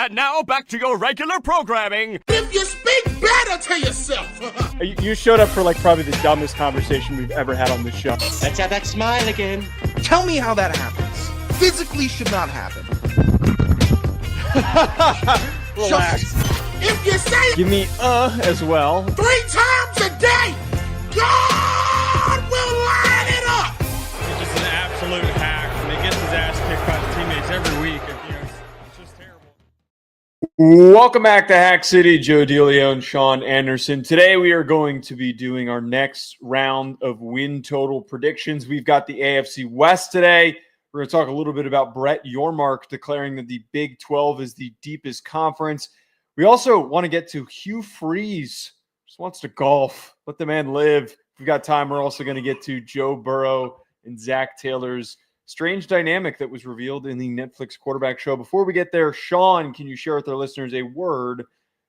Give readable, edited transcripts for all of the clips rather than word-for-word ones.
And now back to your regular programming. If you speak better to yourself. You showed up for probably the dumbest conversation we've ever had on this show. Let's have that smile again. Tell me how that happens. Physically should not happen. Relax. If you say Give me as well. 3 times a day, God will line it up. He's just an absolute hack, and he gets his ass kicked by the teammates every week. It's just terrible. Welcome back to Hack City. Joe DeLeone, Sean Anderson. Today we are going to be doing our next round of win total predictions. We've got the AFC West today. We're going to talk a little bit about Brett Yormark declaring that the Big 12 is the deepest conference. We also want to get to Hugh Freeze. Just wants to golf. Let the man live. If we've got time, we're also going to get to Joe Burrow and Zach Taylor's strange dynamic that was revealed in the Netflix quarterback show. Before we get there, Sean, can you share with our listeners a word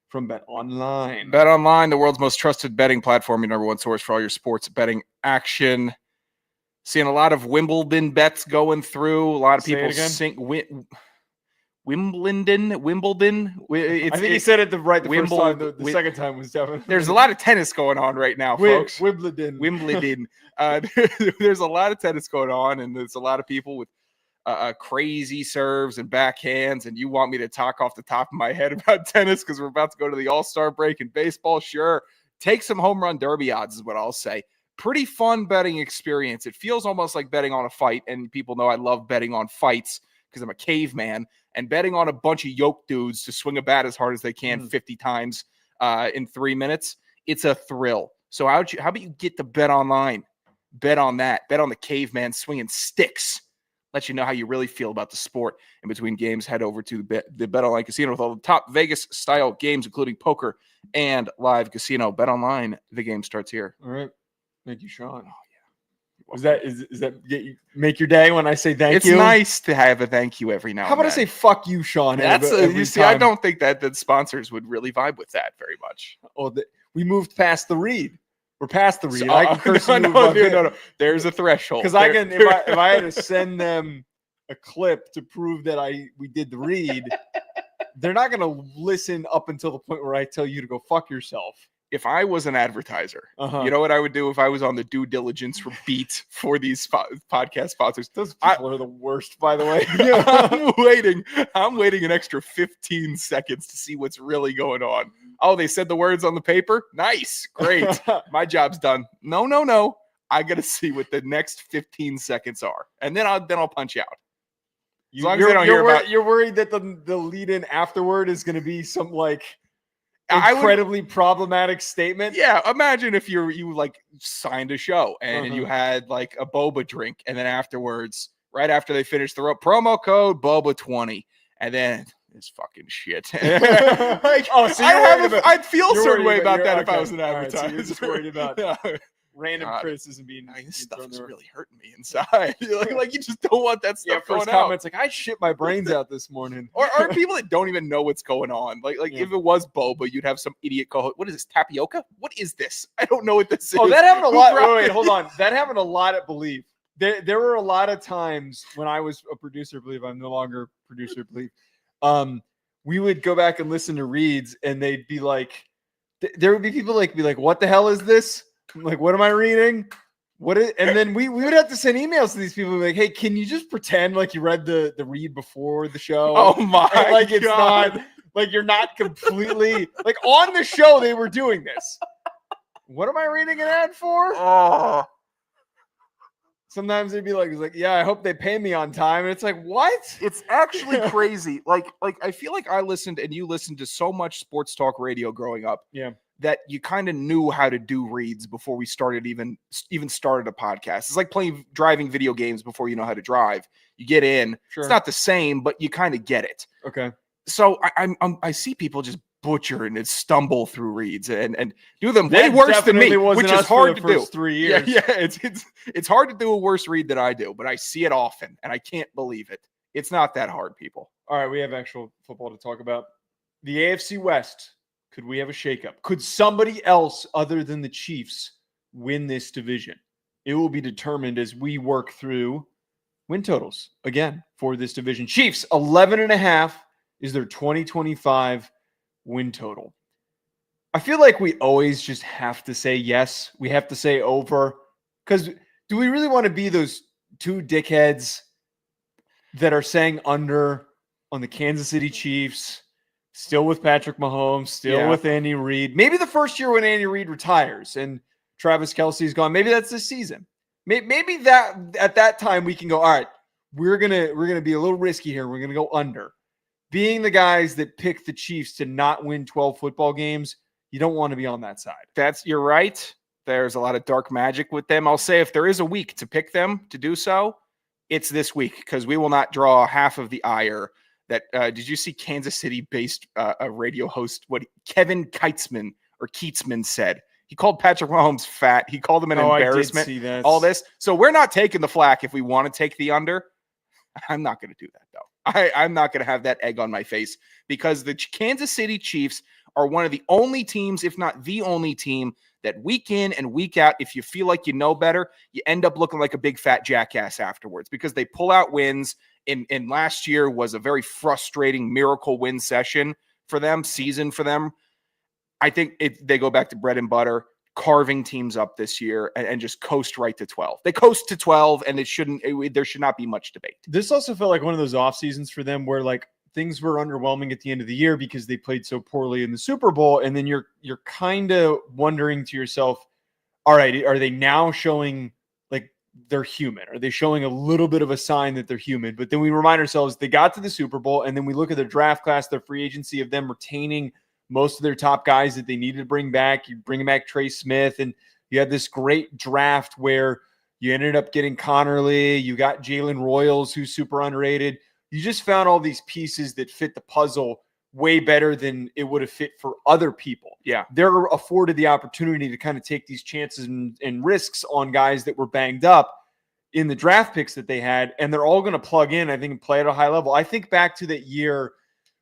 from Bet Online? Bet Online, the world's most trusted betting platform, your number one source for all your sports betting action. Seeing a lot of Wimbledon bets going through. A lot of people Wimbledon. I think he said it right the first time. The second time was definitely. There's a lot of tennis going on right now, folks. Wimbledon. There's a lot of tennis going on, and there's a lot of people with crazy serves and backhands. And you want me to talk off the top of my head about tennis because we're about to go to the All-Star break in baseball? Sure. Take some home run derby odds is what I'll say. Pretty fun betting experience. It feels almost like betting on a fight, and people know I love betting on fights because I'm a caveman, and betting on a bunch of yoke dudes to swing a bat as hard as they can 50 times in 3 minutes. It's a thrill. So how about you get to Bet Online? Bet on that. Bet on the caveman swinging sticks. Let you know how you really feel about the sport. In between games, head over to the Bet Online Casino with all the top Vegas-style games, including poker and live casino. Bet Online, the game starts here. All right. Thank you, Sean. Oh, yeah. Is that make your day when I say thank you? It's nice to have a thank you every now and then. How about I say fuck you, Sean? You see, I don't think that the sponsors would really vibe with that very much. Oh, we moved past the read. We're past the read. So, I can curse no. There's a threshold. Because I can, if I had to send them a clip to prove that we did the read, they're not going to listen up until the point where I tell you to go fuck yourself. If I was an advertiser, you know what I would do if I was on the due diligence for beat for these podcast sponsors? Those people are the worst, by the way. I'm waiting an extra 15 seconds to see what's really going on. Oh, they said the words on the paper? Nice. Great. My job's done. No. I got to see what the next 15 seconds are. And then I'll punch out. As long as they don't hear about. You're worried that the lead in afterward is going to be some incredibly problematic statement. Yeah, imagine if you signed a show and you had a boba drink, and then afterwards, right after they finished the promo code boba20, and then it's fucking shit. So I'd feel a certain way about that if I was an advertiser. Right, so you're just worried about random criticism being this stuff is really hurting me inside. like you just don't want that stuff going out. Comments I shit my brains out this morning. or people that don't even know what's going on. If it was boba, you'd have some idiot call. What is this, tapioca? What is this? I don't know what this is. Oh, that happened a lot. Wait, hold on. That happened a lot at Believe. There were a lot of times when I was a producer at Believe. I'm no longer a producer at Believe. We would go back and listen to reads, and they'd be there would be people what the hell is this? I'm what am I reading? And then we would have to send emails to these people hey, can you just pretend like you read the read before the show? Oh my God. It's not you're not completely on the show they were doing this. What am I reading an ad for? Oh. Sometimes they'd be yeah, I hope they pay me on time. And it's what? It's actually crazy. I feel like I listened and you listened to so much sports talk radio growing up. Yeah. That you kind of knew how to do reads before we started even started a podcast. It's like driving video games before you know how to drive. You get in. Sure. It's not the same, but you kind of get it. Okay. So I see people just butcher and stumble through reads and do them way worse than me, which is hard to do. 3 years. Yeah, it's hard to do a worse read than I do, but I see it often and I can't believe it. It's not that hard, people. All right, we have actual football to talk about. The AFC West. Could we have a shakeup? Could somebody else other than the Chiefs win this division? It will be determined as we work through win totals again for this division. Chiefs 11.5 is their 2025 win total. I feel like we always just have to say yes. We have to say over, because do we really want to be those two dickheads that are saying under on the Kansas City Chiefs, still with Patrick Mahomes, still with Andy Reid? Maybe the first year when Andy Reid retires and Travis Kelce's gone, maybe that's this season. Maybe that at that time we can go, all right, we're gonna be a little risky here. We're gonna go under. Being the guys that pick the Chiefs to not win 12 football games, you don't want to be on that side. You're right. There's a lot of dark magic with them. I'll say if there is a week to pick them to do so, it's this week, because we will not draw half of the ire that did you see Kansas City-based a radio host, what Kevin Keatsman said? He called Patrick Mahomes fat. He called him an embarrassment. I did see that. All this. So we're not taking the flack if we want to take the under. I'm not going to do that, though. I'm not going to have that egg on my face, because the Kansas City Chiefs are one of the only teams, if not the only team, that week in and week out, if you feel like you know better, you end up looking like a big fat jackass afterwards, because they pull out wins. In last year was a very frustrating miracle win season for them. I think they go back to bread and butter, carving teams up this year and just coast right to 12. They coast to 12, and there should not be much debate. This also felt like one of those off seasons for them where like things were underwhelming at the end of the year because they played so poorly in the Super Bowl. And then you're kind of wondering to yourself, all right, are they now showing like they're human? Are they showing a little bit of a sign that they're human? But then we remind ourselves they got to the Super Bowl, and then we look at their draft class, their free agency, of them retaining most of their top guys that they needed to bring back. You bring back Trey Smith, and you had this great draft where you ended up getting Connerly. You got Jalen Royals, who's super underrated. You just found all these pieces that fit the puzzle way better than it would have fit for other people. Yeah. They're afforded the opportunity to kind of take these chances and risks on guys that were banged up in the draft picks that they had, and they're all going to plug in, I think, and play at a high level. I think back to that year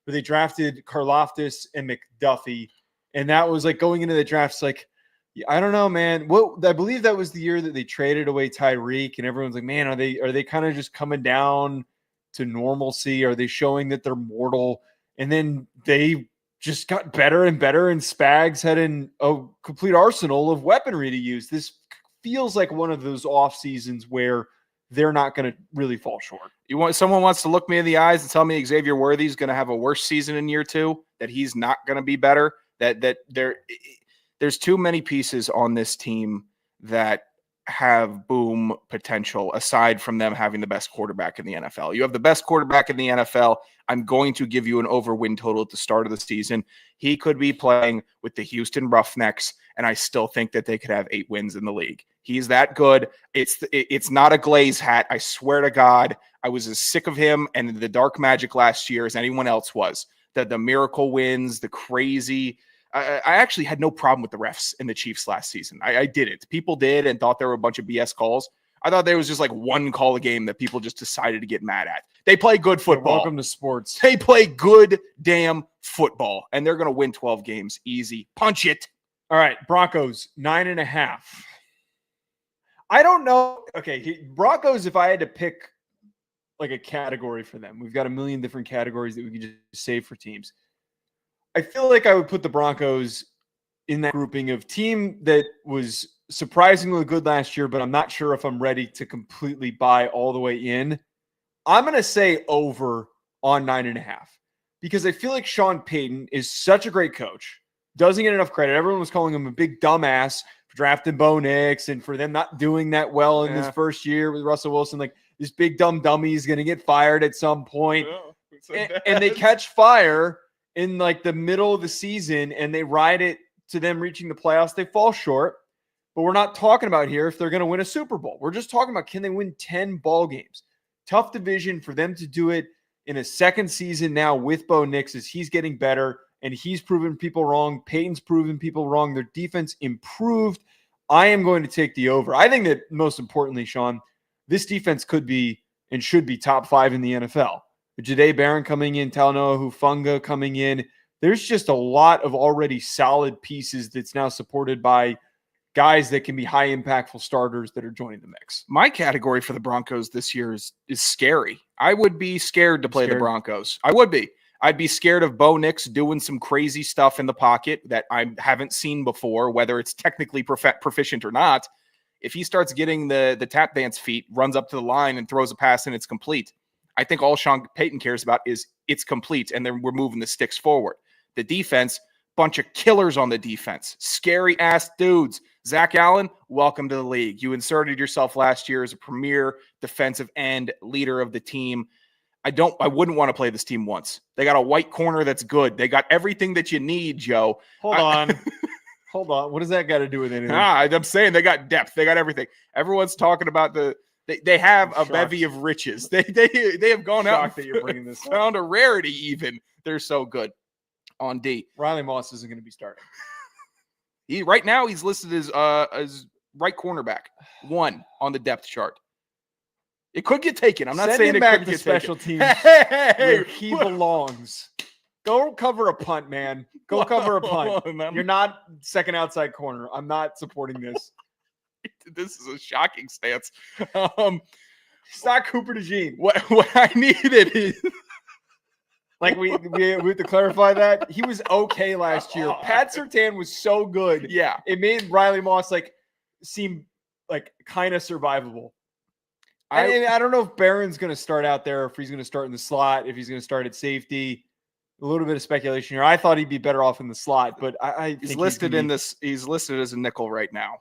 where they drafted Karlaftis and McDuffie, and that was like going into the drafts like, I don't know, man. Well, I believe that was the year that they traded away Tyreek, and everyone's like, man, are they kind of just coming down to normalcy? Are they showing that they're mortal? And then they just got better and better, and Spags had a complete arsenal of weaponry to use. This feels like one of those off seasons where they're not going to really fall short. Someone wants to look me in the eyes and tell me Xavier Worthy's going to have a worse season in year 2, that he's not going to be better, that there's too many pieces on this team that have boom potential aside from them having the best quarterback in the NFL. You have the best quarterback in the NFL. I'm going to give you an over win total at the start of the season. He could be playing with the Houston Roughnecks, and I still think that they could have 8 wins in the league. He's that good. It's not a glaze hat. I swear to God, I was as sick of him and the dark magic last year as anyone else was. The miracle wins, the crazy. I actually had no problem with the refs in the Chiefs last season. I didn't. People did and thought there were a bunch of BS calls. I thought there was just like one call a game that people just decided to get mad at. They play good football. Welcome to sports. They play good damn football, and they're going to win 12 games easy. Punch it. All right, Broncos, 9.5. I don't know. Okay, Broncos, if I had to pick like a category for them, we've got a million different categories that we could just save for teams. I feel like I would put the Broncos in that grouping of team that was surprisingly good last year, but I'm not sure if I'm ready to completely buy all the way in. I'm going to say over on 9.5 because I feel like Sean Payton is such a great coach. Doesn't get enough credit. Everyone was calling him a big dumbass for drafting Bo Nix and for them not doing that well in his first year with Russell Wilson. Like, this big dumb dummy is going to get fired at some point. And they catch fire in like the middle of the season and they ride it to them reaching the playoffs. They fall short, but we're not talking about here if they're going to win a Super Bowl. We're just talking about, can they win 10 ball games? Tough division for them to do it in a second season now with Bo Nix as he's getting better and he's proven people wrong. Peyton's proven people wrong. Their defense improved. I am going to take the over. I think that most importantly, Sean, this defense could be and should be top 5 in the NFL. Jahdae Barron coming in, Talanoa Hufanga coming in. There's just a lot of already solid pieces that's now supported by guys that can be high impactful starters that are joining the mix. My category for the Broncos this year is scary. I would be scared to play the Broncos. I would be. I'd be scared of Bo Nix doing some crazy stuff in the pocket that I haven't seen before, whether it's technically proficient or not. If he starts getting the tap dance feet, runs up to the line and throws a pass and it's complete, I think all Sean Payton cares about is it's complete, and then we're moving the sticks forward. The defense, bunch of killers on the defense, scary-ass dudes. Zach Allen, welcome to the league. You inserted yourself last year as a premier defensive end leader of the team. I wouldn't want to play this team once. They got a white corner that's good. They got everything that you need, Joe. Hold on. Hold on. What does that got to do with anything? I'm saying they got depth. They got everything. Everyone's talking about they have a bevy of riches. They have gone out that you're bringing this found a rarity even. They're so good on D. Riley Moss isn't going to be starting. Right now he's listed as right cornerback, 1 on the depth chart. It could get taken. I'm not Send saying him it back could to get special taken. teams Hey, where he belongs. Go cover a punt, man. Go cover a punt. You're not second outside corner. I'm not supporting this. This is a shocking stance. It's not Cooper DeJean. What I needed is like we have to clarify that he was okay last year. Pat Surtain was so good. Yeah, it made Riley Moss seem like kind of survivable. I don't know if Barron's going to start out there, if he's going to start in the slot, if he's going to start at safety. A little bit of speculation here. I thought he'd be better off in the slot, but I think he's listed He's listed as a nickel right now.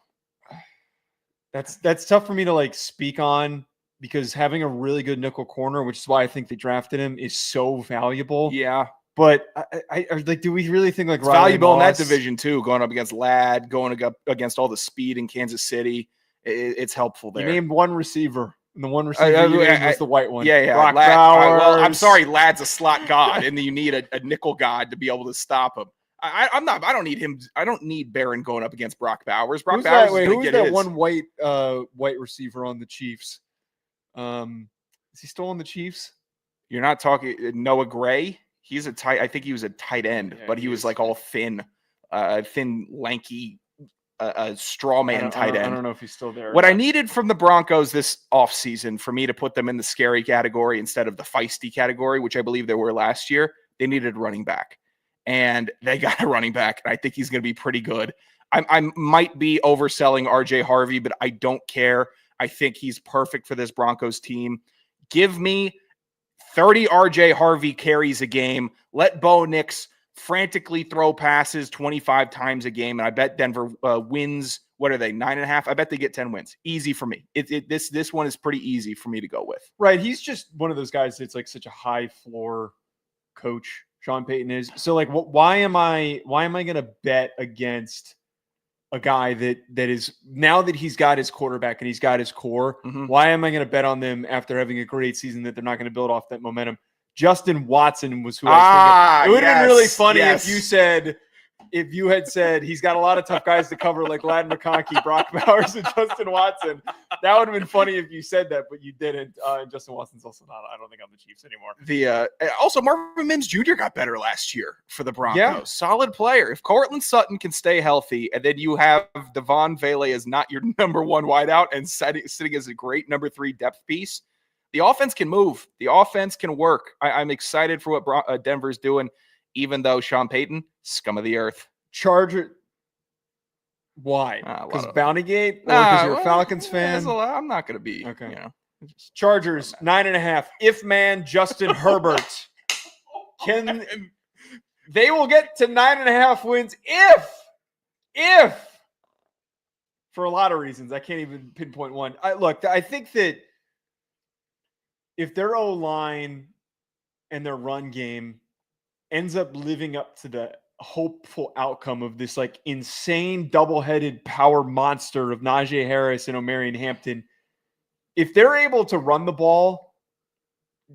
That's tough for me to speak on because having a really good nickel corner, which is why I think they drafted him, is so valuable. Yeah, but I do we really think it's valuable in that division too? Going up against Ladd, going up against all the speed in Kansas City, it's helpful there. You named one receiver. And the one receiver was the white one. Yeah. Brock Ladd, Bowers. well, I'm sorry, Ladd's a slot god, and you need a nickel god to be able to stop him. I don't need him. I don't need Barron going up against Brock Bowers. Brock Bowers. Who's that one white receiver on the Chiefs? Is he still on the Chiefs? You're not talking Noah Gray. He's a tight. I think he was a tight end, but he was all thin, lanky. A straw man tight end. I don't know if he's still there. What I needed from the Broncos this offseason for me to put them in the scary category instead of the feisty category, which I believe they were last year, they needed a running back. And they got a running back, and I think he's going to be pretty good. I might be overselling RJ Harvey, but I don't care. I think he's perfect for this Broncos team. Give me 30 RJ Harvey carries a game. Let Bo Nix frantically throw passes 25 times a game, and I bet Denver wins. What are they, 9.5? I bet they get 10 wins. Easy for me. This one is pretty easy for me to go with. Right, he's just one of those guys that's such a high floor coach. Sean Payton is. So why am I going to bet against a guy that is, now that he's got his quarterback and he's got his core? Mm-hmm. Why am I going to bet on them after having a great season that they're not going to build off that momentum? Justin Watson was who I was thinking. It would have been really funny if you had said he's got a lot of tough guys to cover like Ladd McConkey, Brock Bowers, and Justin Watson. That would have been funny if you said that, but you didn't. And Justin Watson's also not, I don't think, on the Chiefs anymore. Also, Marvin Mims Jr. got better last year for the Broncos. Yeah. Solid player. If Cortland Sutton can stay healthy, and then you have Devon Vele as not your number 1 wideout and sitting as a great number 3 depth piece, the offense can move. The offense can work. I'm excited for what Denver's doing, even though Sean Payton, scum of the earth. Charger. Why? Because Bountygate? Or because you're a Falcons fan? I'm not going to be. Okay. Chargers, 9.5. If man Justin Herbert. They will get to 9.5 wins if for a lot of reasons. I can't even pinpoint one. I think that if their O-line and their run game ends up living up to the hopeful outcome of this insane double-headed power monster of Najee Harris and Omarion Hampton, if they're able to run the ball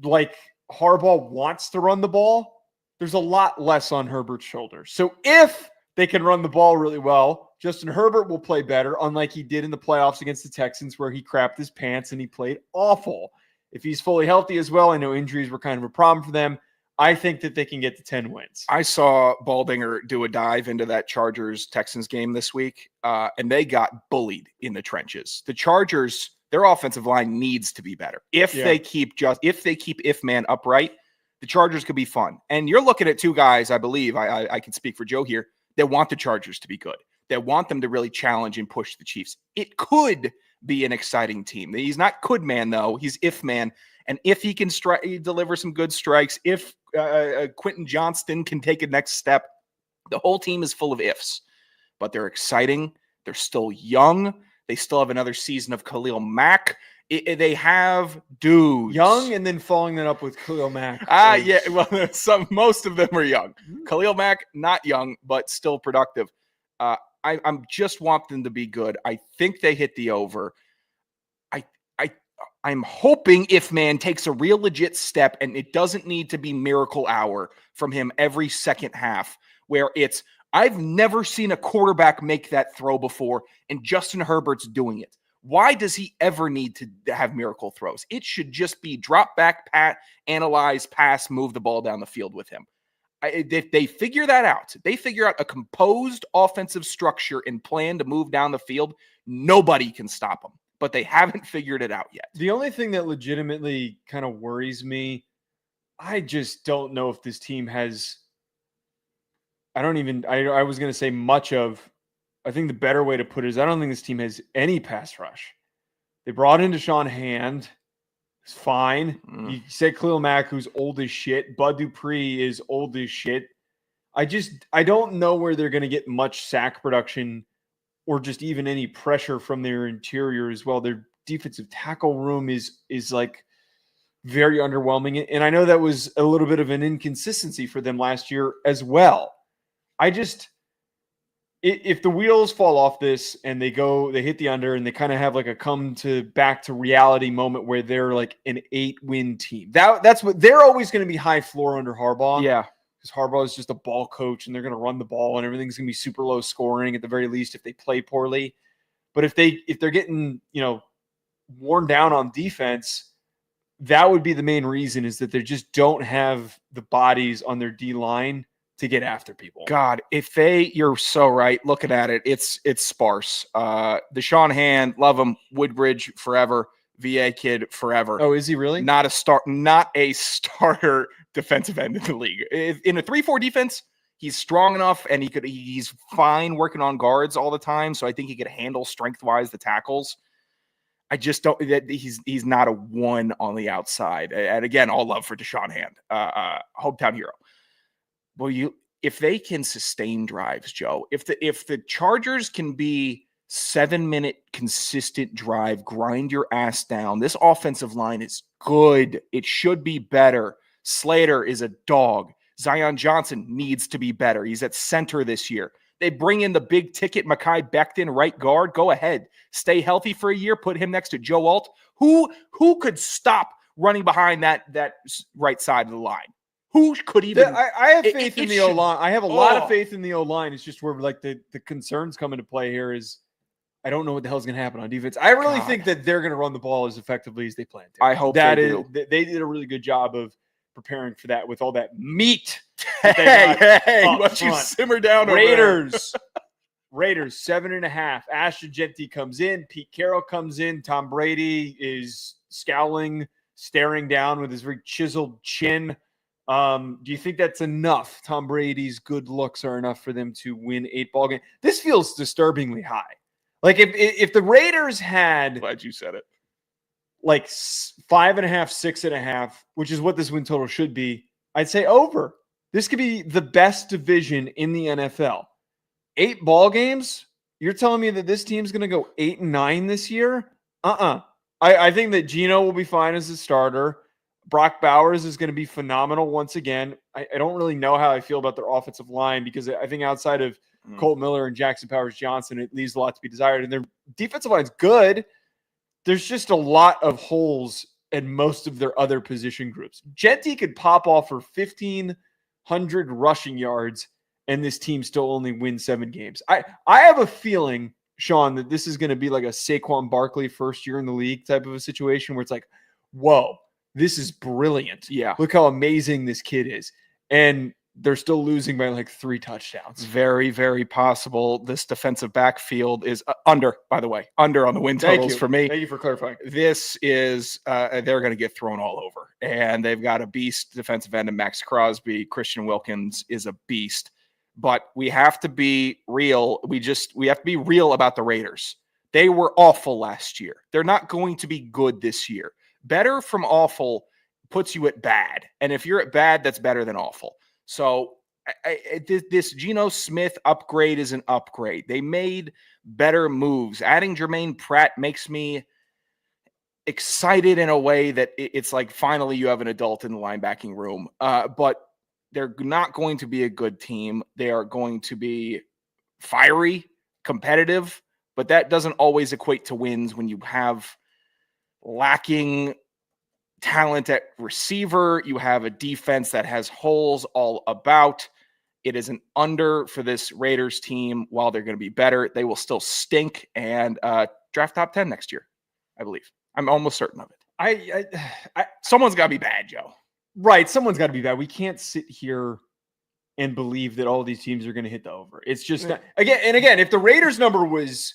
like Harbaugh wants to run the ball, there's a lot less on Herbert's shoulders. So if they can run the ball really well, Justin Herbert will play better, unlike he did in the playoffs against the Texans where he crapped his pants and he played awful. If he's fully healthy as well, I know injuries were kind of a problem for them. I think that they can get to 10 wins. I saw Baldinger do a dive into that Chargers-Texans game this week, and they got bullied in the trenches. The Chargers, their offensive line needs to be better. If they keep if man upright, the Chargers could be fun. And you're looking at two guys, I believe, I can speak for Joe here, that want the Chargers to be good, that want them to really challenge and push the Chiefs. It could be an exciting team. He's not could man, though. He's if man. And if he can deliver some good strikes, if Quentin Johnston can take a next step, the whole team is full of ifs. But they're exciting. They're still young. They still have another season of Khalil Mack. They have dudes. Young and then following that up with Khalil Mack. Yeah. Well, most of them are young. Khalil Mack, not young, but still productive. I'm just want them to be good. I think they hit the over. I'm hoping if man takes a real legit step, and it doesn't need to be miracle hour from him every second half, where it's, I've never seen a quarterback make that throw before, and Justin Herbert's doing it. Why does he ever need to have miracle throws? It should just be drop back, pat, analyze, pass, move the ball down the field with him. If they figure that out, they figure out a composed offensive structure and plan to move down the field, nobody can stop them. But they haven't figured it out yet. The only thing that legitimately kind of worries me, I just don't know if this team has, I was going to say much of, I think the better way to put it is I don't think this team has any pass rush. They brought in Deshaun Hand. It's fine. You said Khalil Mack, who's old as shit. Bud Dupree is old as shit. I don't know where they're going to get much sack production or just even any pressure from their interior as well. Their defensive tackle room is like very underwhelming. And I know that was a little bit of an inconsistency for them last year as well. If the wheels fall off this and they hit the under and they kind of have like a come to back to reality moment where they're like an 8-win team, that's what they're always going to be, high floor under Harbaugh. Yeah. Because Harbaugh is just a ball coach and they're going to run the ball and everything's going to be super low scoring at the very least if they play poorly. But if they're getting, worn down on defense, that would be the main reason, is that they just don't have the bodies on their D line to get after people. God, you're so right. Looking at it, it's sparse. Deshaun Hand, love him. Woodbridge forever. VA kid forever. Oh, is he really? Not a starter defensive end in the league. In a 3-4 defense, he's strong enough and he's fine working on guards all the time. So I think he could handle strength-wise the tackles. I just don't, that he's not a one on the outside. And again, all love for Deshaun Hand, hometown hero. Well, if they can sustain drives, Joe, if the Chargers can be 7-minute consistent drive, grind your ass down. This offensive line is good. It should be better. Slater is a dog. Zion Johnson needs to be better. He's at center this year. They bring in the big ticket Mekhi Becton, right guard. Go ahead. Stay healthy for a year. Put him next to Joe Alt. Who could stop running behind that right side of the line? Who could even? I have faith in the O-line. I have a lot of faith in the O-line. It's just where like the concerns come into play here is I don't know what the hell is going to happen on defense. I really think that they're going to run the ball as effectively as they plan to. I hope they do. They did a really good job of preparing for that with all that meat. Hey, why don't you simmer down? Raiders 7.5. Ashton Jeanty comes in. Pete Carroll comes in. Tom Brady is scowling, staring down with his very chiseled chin. Do you think that's enough? Tom Brady's good looks are enough for them to win 8 ball games? This feels disturbingly high. Like if the Raiders had, glad you said it, like 5.5, 6.5, which is what this win total should be, I'd say over. This could be the best division in the NFL. 8 ball games? You're telling me that this team's going to go 8-9 this year? I think that Geno will be fine as a starter. Brock Bowers is going to be phenomenal once again. I don't really know how I feel about their offensive line because I think outside of Colt Miller and Jackson Powers-Johnson, it leaves a lot to be desired. And their defensive line's good. There's just a lot of holes in most of their other position groups. Jeanty could pop off for 1,500 rushing yards, and this team still only wins 7 games. I have a feeling, Sean, that this is going to be like a Saquon Barkley first year in the league type of a situation where it's like, whoa, this is brilliant. Yeah. Look how amazing this kid is. And they're still losing by like 3 touchdowns. Very, very possible. This defensive backfield is under, by the way, under on the win totals for me. Thank you for clarifying. This is, they're going to get thrown all over. And they've got a beast defensive end in Max Crosby. Christian Wilkins is a beast. But we have to be real. We have to be real about the Raiders. They were awful last year. They're not going to be good this year. Better from awful puts you at bad. And if you're at bad, that's better than awful. So this Geno Smith upgrade is an upgrade. They made better moves. Adding Jermaine Pratt makes me excited in a way that it's like finally you have an adult in the linebacking room. But they're not going to be a good team. They are going to be fiery, competitive, but that doesn't always equate to wins when you have lacking talent at receiver. You have a defense that has holes all about. It is an under for this Raiders team. While they're going to be better, they will still stink and draft top 10 next year, I believe. I'm almost certain of it. Someone's got to be bad, Joe. Right. Someone's got to be bad. We can't sit here and believe that all these teams are going to hit the over. It's just not, again, if the Raiders number was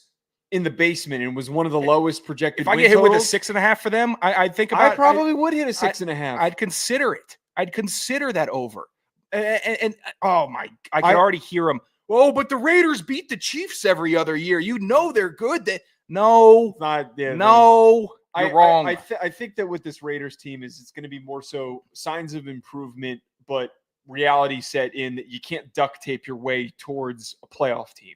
in the basement and was one of the lowest projected, if I get hit with a 6.5 for them, I'd think about. I probably would hit a 6.5. I'd consider it. I'd consider that over. And oh my, I can already hear them. Oh, but the Raiders beat the Chiefs every other year. You know they're good. No, you're wrong. I think that with this Raiders team it's going to be more so signs of improvement, but reality set in that you can't duct tape your way towards a playoff team.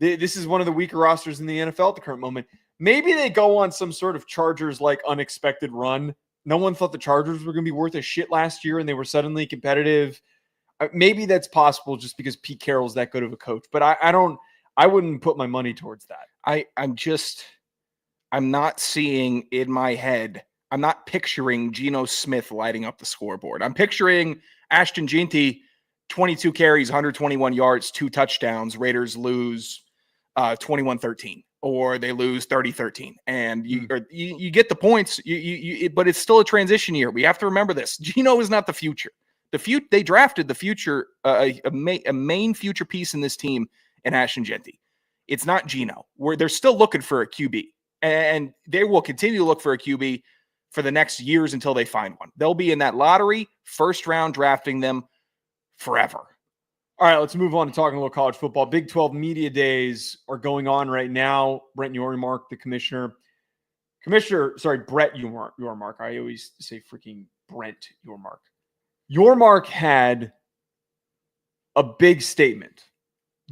This is one of the weaker rosters in the NFL at the current moment. Maybe they go on some sort of Chargers-like unexpected run. No one thought the Chargers were going to be worth a shit last year, and they were suddenly competitive. Maybe that's possible just because Pete Carroll's that good of a coach. But I wouldn't put my money towards that. I'm not seeing in my head. I'm not picturing Geno Smith lighting up the scoreboard. I'm picturing Ashton Jeanty, 22 carries, 121 yards, 2 touchdowns. Raiders lose 21-13, or they lose 30-13, and you get the points. But it's still a transition year. We have to remember this. Geno is not the future. They drafted the future, a main future piece in this team in Ashton Jeanty. It's not Geno. They're still looking for a QB, and they will continue to look for a QB for the next years until they find one. They'll be in that lottery, first round, drafting them forever. All right, let's move on to talking a little college football. Big 12 media days are going on right now. Brett Yormark, the commissioner. Brett Yormark. I always say freaking Brent Yormark. Yormark had a big statement,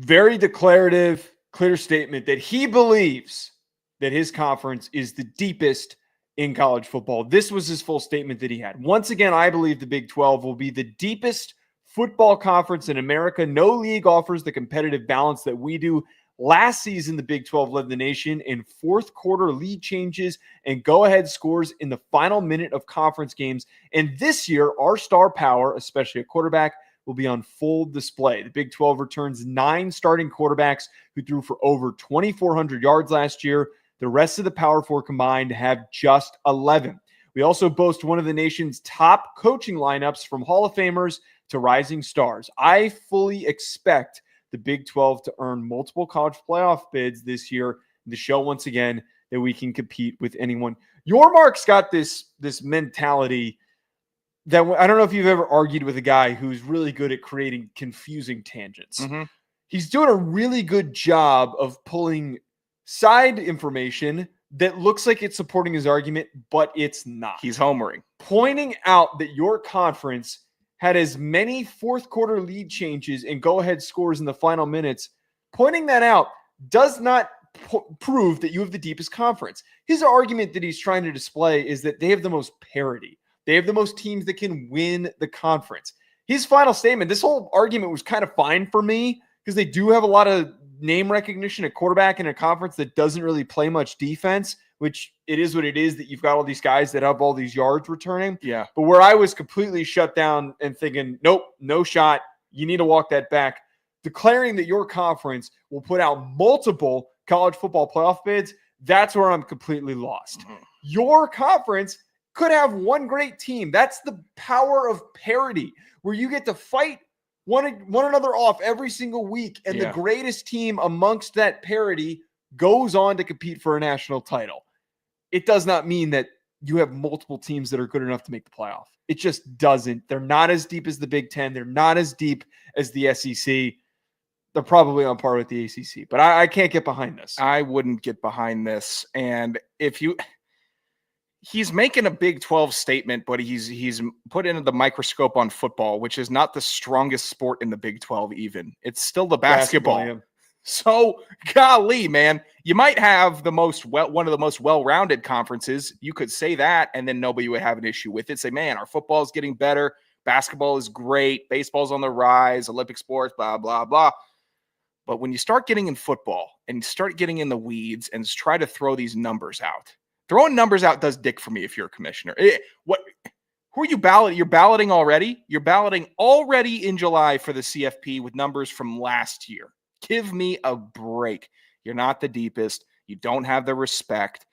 very declarative, clear statement that he believes that his conference is the deepest in college football. This was his full statement that he had. Once again, I believe the Big 12 will be the deepest football conference in America. No league offers the competitive balance that we do. Last season, the Big 12 led the nation in fourth quarter lead changes and go-ahead scores in the final minute of conference games. And this year, our star power, especially at quarterback, will be on full display. The Big 12 returns 9 starting quarterbacks who threw for over 2,400 yards last year. The rest of the Power 4 combined have just 11. We also boast one of the nation's top coaching lineups, from Hall of Famers to rising stars. I fully expect the Big 12 to earn multiple college playoff bids this year to show once again that we can compete with anyone. Yormark's got this mentality that I don't know if you've ever argued with a guy who's really good at creating confusing tangents. Mm-hmm. He's doing a really good job of pulling side information that looks like it's supporting his argument, but it's not. He's homering. Pointing out that your conference had as many fourth quarter lead changes and go-ahead scores in the final minutes. Pointing that out does not prove that you have the deepest conference. His argument that he's trying to display is that they have the most parity. They have the most teams that can win the conference. His final statement, this whole argument was kind of fine for me because they do have a lot of name recognition at quarterback in a conference that doesn't really play much defense, which it is what it is that you've got all these guys that have all these yards returning. Yeah. But where I was completely shut down and thinking, nope, no shot. You need to walk that back. Declaring that your conference will put out multiple college football playoff bids, that's where I'm completely lost. Mm-hmm. Your conference could have one great team. That's the power of parity, where you get to fight one another off every single week, and the greatest team amongst that parity goes on to compete for a national title. It does not mean that you have multiple teams that are good enough to make the playoff. It just doesn't. They're not as deep as the Big Ten. They're not as deep as the SEC. They're probably on par with the ACC, but I can't get behind this. I wouldn't get behind this. And he's making a Big 12 statement, but he's put into the microscope on football, which is not the strongest sport in the Big 12 even. It's still the basketball. So, golly, man, you might have one of the most well-rounded conferences. You could say that, and then nobody would have an issue with it. Say, man, our football is getting better. Basketball is great. Baseball's on the rise. Olympic sports, blah, blah, blah. But when you start getting in football and start getting in the weeds and try to throw these numbers out, throwing numbers out does dick for me if you're a commissioner. Who are you balloting? You're balloting already? You're balloting already in July for the CFP with numbers from last year. Give me a break. You're not the deepest. You don't have the respect.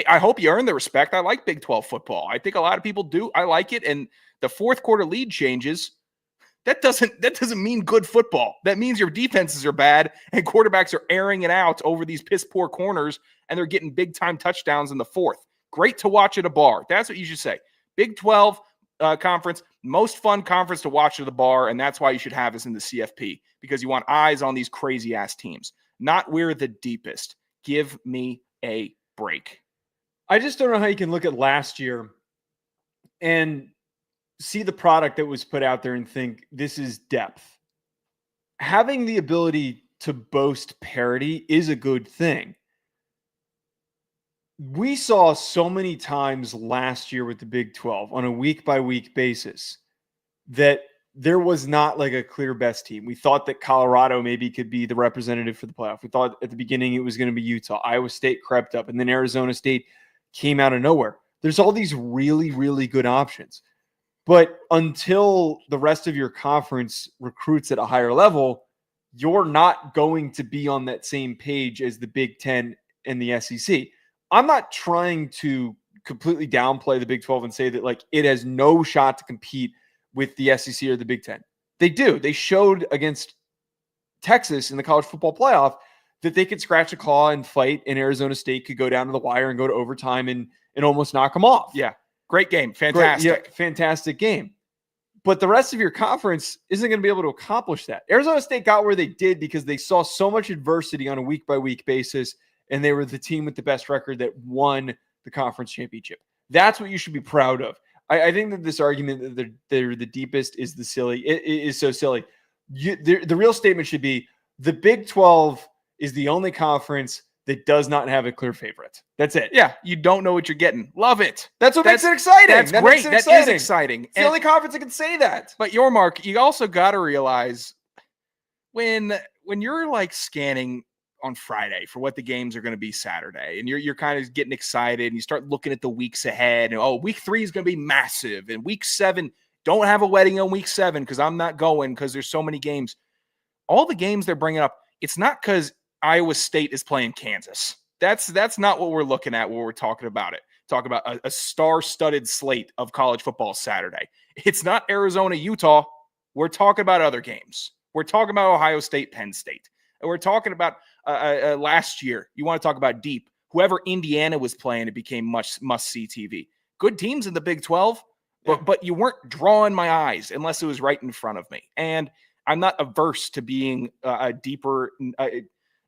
I hope you earn the respect. I like Big 12 football. I think a lot of people do. I like it. And the fourth quarter lead changes. That doesn't mean good football. That means your defenses are bad and quarterbacks are airing it out over these piss poor corners and they're getting big time touchdowns in the fourth. Great to watch at a bar. That's what you should say. Big 12 conference, most fun conference to watch at the bar, and that's why you should have us in the CFP, because you want eyes on these crazy ass teams. Not we're the deepest. Give me a break. I just don't know how you can look at last year and see the product that was put out there and think this is depth. Having the ability to boast parity is a good thing. We saw so many times last year with the Big 12 on a week-by-week basis that there was not like a clear best team. We thought that Colorado maybe could be the representative for the playoff. We thought at the beginning it was going to be Utah. Iowa State crept up, and then Arizona State came out of nowhere. There's all these really, really good options. But until the rest of your conference recruits at a higher level, you're not going to be on that same page as the Big Ten and the SEC. I'm not trying to completely downplay the Big 12 and say that like it has no shot to compete with the SEC or the Big Ten. They do. They showed against Texas in the college football playoff that they could scratch a claw and fight, and Arizona State could go down to the wire and go to overtime and almost knock them off. Yeah. Great game. Fantastic. Fantastic game. But the rest of your conference isn't going to be able to accomplish that. Arizona State got where they did because they saw so much adversity on a week-by-week basis, and they were the team with the best record that won the conference championship. That's what you should be proud of. I think that this argument that they're the deepest is is so silly. The real statement should be the Big 12 is the only conference that does not have a clear favorite. That's it. Yeah, you don't know what you're getting. Love it. That's what makes it exciting. That's great. That is exciting. It's the only conference that can say that. But Yormark, you also got to realize when you're like scanning on Friday for what the games are going to be Saturday, and you're kind of getting excited, and you start looking at the weeks ahead, and week 3 is going to be massive, and week 7, don't have a wedding on week 7 because I'm not going because there's so many games. All the games they're bringing up, it's not because Iowa State is playing Kansas. That's not what we're looking at when we're talking about it. Talk about a star-studded slate of college football Saturday. It's not Arizona, Utah. We're talking about other games. We're talking about Ohio State, Penn State. And we're talking about last year. You want to talk about deep. Whoever Indiana was playing, it became must-see TV. Good teams in the Big 12, but you weren't drawing my eyes unless it was right in front of me. And I'm not averse to being deeper,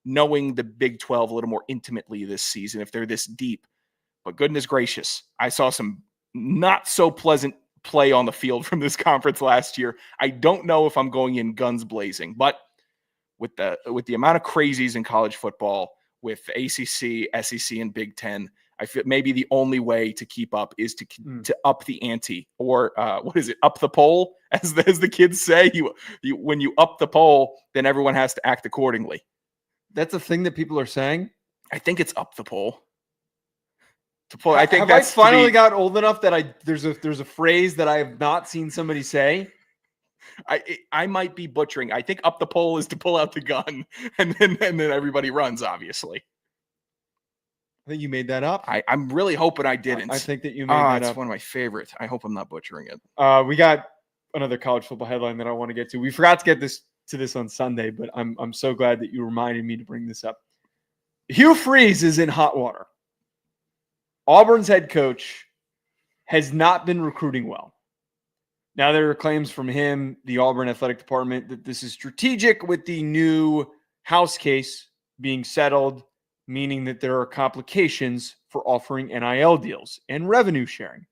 knowing the Big 12 a little more intimately this season if they're this deep. But goodness gracious, I saw some not so pleasant play on the field from this conference last year. I don't know if I'm going in guns blazing, but with the amount of crazies in college football, with ACC, SEC, and Big Ten, I feel maybe the only way to keep up is to up the ante, or what is it? Up the pole, as the kids say. When you up the pole, then everyone has to act accordingly. That's a thing that people are saying. I think it's up the pole. I think have that's I finally got old enough that there's a phrase that I have not seen somebody say. I might be butchering. I think up the pole is to pull out the gun and then everybody runs, obviously. I think you made that up. I'm really hoping I didn't. I think that you made that it's up. one of my favorites. I hope I'm not butchering it. We got another college football headline that I want to get to. We forgot to get to this on Sunday, but I'm so glad that you reminded me to bring this up. Hugh Freeze is in hot water. Auburn's head coach has not been recruiting well. Now there are claims from him, the Auburn athletic department, that this is strategic with the new house case being settled, meaning that there are complications for offering NIL deals and revenue sharing.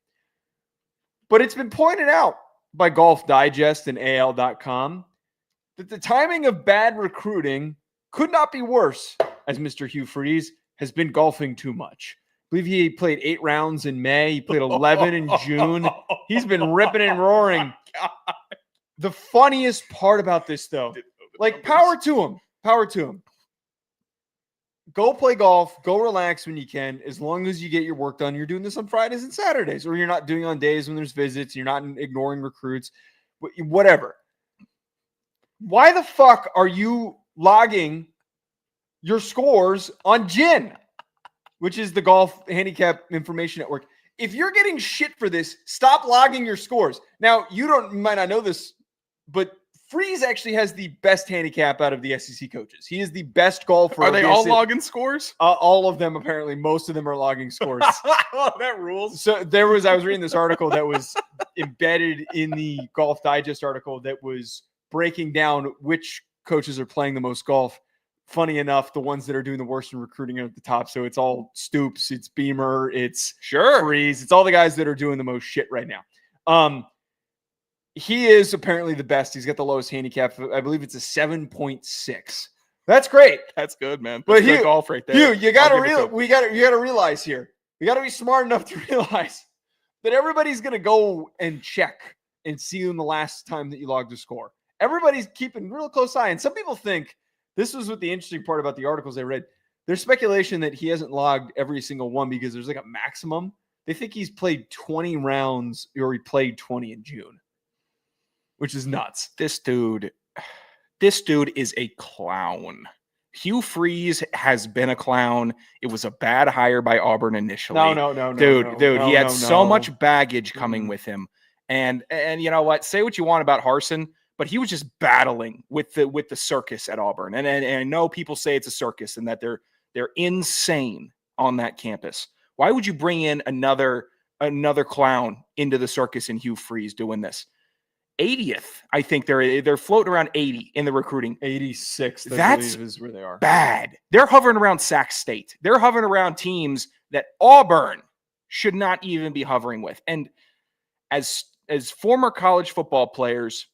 But it's been pointed out by Golf Digest and AL.com that the timing of bad recruiting could not be worse, as Mr. Hugh Freeze has been golfing too much. I believe he played 8 rounds in May. He played 11 in June. He's been ripping and roaring. The funniest part about this, though, like, power to him. Power to him. Go play golf. Go relax when you can. As long as you get your work done, you're doing this on Fridays and Saturdays, or you're not doing it on days when there's visits. You're not ignoring recruits. Whatever. Why the fuck are you logging your scores on GIN, which is the Golf Handicap Information Network? If you're getting shit for this, stop logging your scores. Now, you might not know this, but Freeze actually has the best handicap out of the SEC coaches. He is the best golfer. Are they all logging scores? All of them, apparently. Most of them are logging scores. Oh, that rules. So I was reading this article that was embedded in the Golf Digest article that was breaking down which coaches are playing the most golf. Funny enough, the ones that are doing the worst in recruiting are at the top. So it's all Stoops, it's Beamer, it's Freeze, it's all the guys that are doing the most shit right now. He is apparently the best. He's got the lowest handicap. I believe it's a 7.6. That's great. That's good, man. But Hugh, golf right there. Hugh, you gotta realize here. We gotta be smart enough to realize that everybody's gonna go and check and see when the last time that you logged a score. Everybody's keeping real close eye. And some people think this was what the interesting part about the articles I read. There's speculation that he hasn't logged every single one because there's like a maximum. They think he's played 20 rounds, or he played 20 in June, which is nuts. This dude is a clown. Hugh Freeze has been a clown. It was a bad hire by Auburn initially. No. Dude, he had so much baggage coming with him. And you know what? Say what you want about Harsin, but he was just battling with the circus at Auburn. And I know people say it's a circus and that they're insane on that campus. Why would you bring in another clown into the circus in Hugh Freeze doing this? 80th, I think they're floating around 80 in the recruiting. 86th, That's believe, is where they are. Bad. They're hovering around Sac State. They're hovering around teams that Auburn should not even be hovering with. And as former college football players,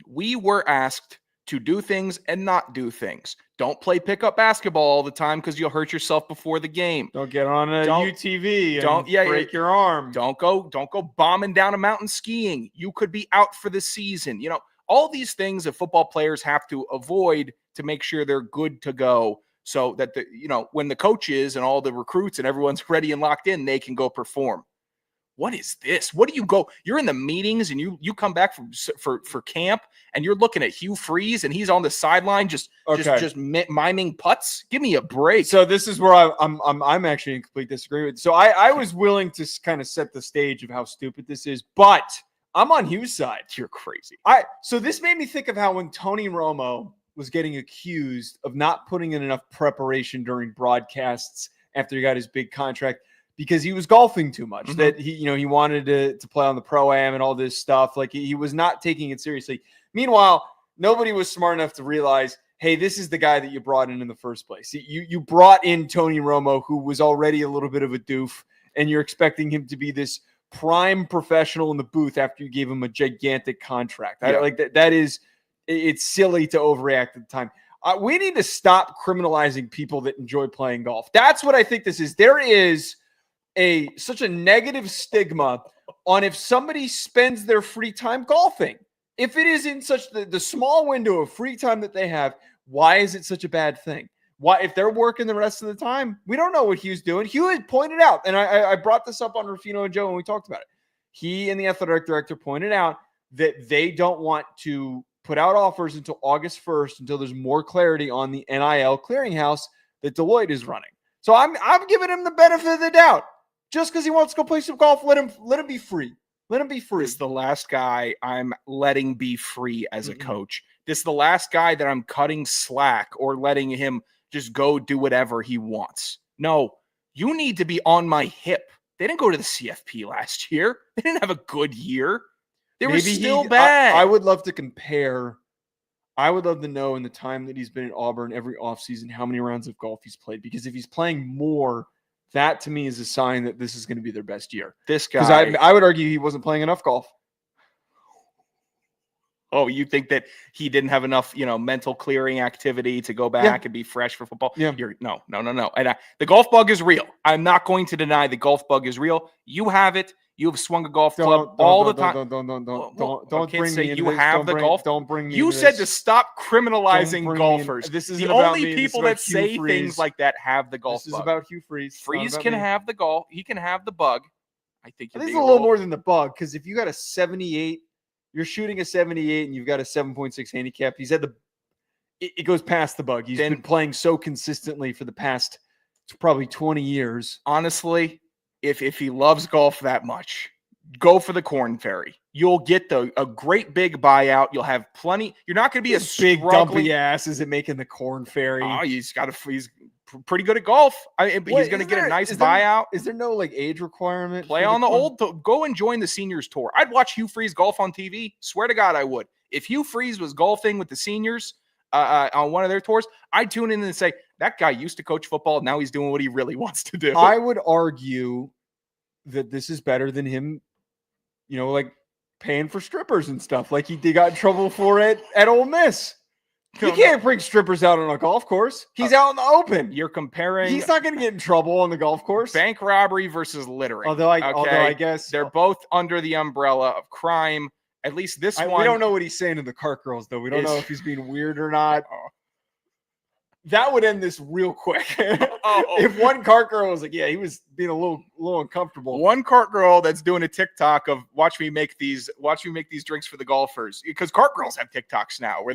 we were asked to do things and not do things. Don't play pickup basketball all the time because you'll hurt yourself before the game. Don't get on a UTV and break your arm. Don't go bombing down a mountain skiing. You could be out for the season. You know, all these things that football players have to avoid to make sure they're good to go, so that when the coaches and all the recruits and everyone's ready and locked in, they can go perform. What is this? What do you go? You're in the meetings and you come back for camp and you're looking at Hugh Freeze and he's on the sideline just miming putts. Give me a break. So this is where I'm actually in complete disagreement. So I was willing to kind of set the stage of how stupid this is, but I'm on Hugh's side. You're crazy. So this made me think of how when Tony Romo was getting accused of not putting in enough preparation during broadcasts after he got his big contract, because he was golfing too much, that he wanted to play on the Pro-Am and all this stuff. Like he was not taking it seriously. Meanwhile, nobody was smart enough to realize, hey, this is the guy that you brought in the first place. You brought in Tony Romo, who was already a little bit of a doof, and you're expecting him to be this prime professional in the booth after you gave him a gigantic contract. It's silly to overreact at the time. We need to stop criminalizing people that enjoy playing golf. That's what I think this is. There is such a negative stigma on if somebody spends their free time golfing. If it is in such the small window of free time that they have, why is it such a bad thing? Why, if they're working the rest of the time, we don't know what Hugh's doing. Hugh had pointed out, and I brought this up on Rufino and Joe when we talked about it. He and the athletic director pointed out that they don't want to put out offers until August 1st, until there's more clarity on the NIL clearinghouse that Deloitte is running. So I'm giving him the benefit of the doubt. Just because he wants to go play some golf, let him be free. Let him be free. This is the last guy I'm letting be free as a coach. This is the last guy that I'm cutting slack or letting him just go do whatever he wants. No, you need to be on my hip. They didn't go to the CFP last year. They didn't have a good year. They were still bad. I would love to compare. I would love to know in the time that he's been at Auburn every offseason how many rounds of golf he's played. Because if he's playing more, that to me is a sign that this is going to be their best year. This guy. Because I would argue he wasn't playing enough golf. Oh, you think that he didn't have enough, mental clearing activity to go back and be fresh for football? Yeah. No. And the golf bug is real. I'm not going to deny the golf bug is real. You have it. You have swung a golf club all the time. Don't bring me you have the golf. Don't bring me. You said to stop criminalizing golfers. This is the only people that say things like that have the golf bug. This is about Hugh Freeze. Freeze can have the golf. He can have the bug. I think this is a little more than the bug, because if you got a 78. You're shooting a 78 and you've got a 7.6 handicap. He's at it goes past the bug. He's been playing so consistently for the past probably 20 years. Honestly, if he loves golf that much, go for the Corn Ferry. You'll get a great big buyout. You'll have plenty. You're not going to be a big dumpy ass. Is it making the Corn Ferry? Oh, he's pretty good at golf. He's going to get a nice buyout. Is there no age requirement? Play on the old. Go and join the seniors tour. I'd watch Hugh Freeze golf on TV. Swear to God, I would. If Hugh Freeze was golfing with the seniors on one of their tours, I'd tune in and say, that guy used to coach football. Now he's doing what he really wants to do. I would argue that this is better than him, paying for strippers and stuff like he got in trouble for it at Ole Miss. You can't bring strippers out on a golf course. He's out in the open. You're comparing. He's not going to get in trouble on the golf course. Bank robbery versus littering. Although I guess they're both under the umbrella of crime. At least this one. We don't know what he's saying to the cart girls, though. We don't know if he's being weird or not. That would end this real quick. If one cart girl was like, yeah, he was being a little uncomfortable. One cart girl that's doing a TikTok of watch me make these drinks for the golfers, because cart girls have TikToks now where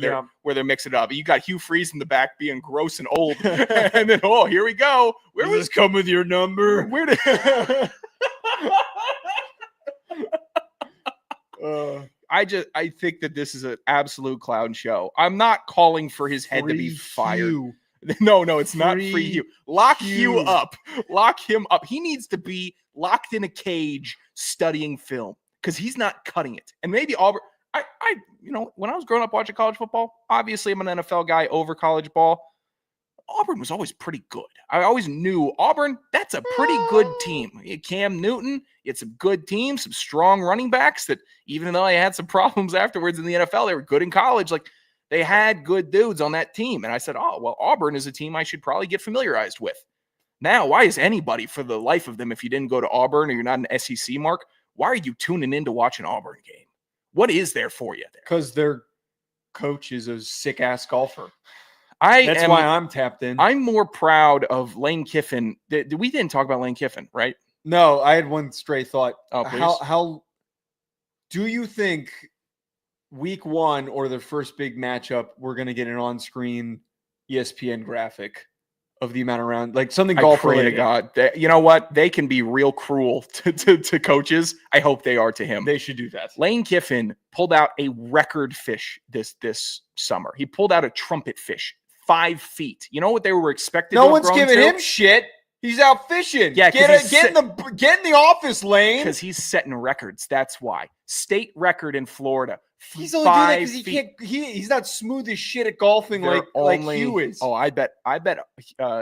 they're mixing it up. You got Hugh Freeze in the back being gross and old, and then here we go. Where was come with your number? Where did? I think that this is an absolute clown show. I'm not calling for his head to be fired. Hugh. No, it's not free Hugh. Lock Hugh up. Lock him up. He needs to be locked in a cage studying film, because he's not cutting it. And maybe Auburn. When I was growing up watching college football, obviously I'm an NFL guy over college ball. Auburn was always pretty good. I always knew Auburn, that's a pretty good team. Cam Newton, it's a good team, some strong running backs that even though they had some problems afterwards in the NFL, they were good in college. Like, they had good dudes on that team. And I said, Auburn is a team I should probably get familiarized with. Now, why is anybody, for the life of them, if you didn't go to Auburn or you're not an SEC mark, why are you tuning in to watch an Auburn game? What is there for you there? Because their coach is a sick-ass golfer. That's why I'm tapped in. I'm more proud of Lane Kiffin. We didn't talk about Lane Kiffin, right? No, I had one stray thought. Oh, please. How do you think week one or the first big matchup, we're going to get an on-screen ESPN graphic of the amount of rounds, like something golf related? To God, you know what? They can be real cruel to coaches. I hope they are to him. They should do that. Lane Kiffin pulled out a record fish this summer. He pulled out a trumpet fish, 5 feet. You know what they were expected? No one's giving him shit. He's out fishing. Yeah, get in the office, Lane. Because he's setting records. That's why. State record in Florida. He's only doing that because he can't. He's not smooth as shit at golfing like Hugh is. Oh, I bet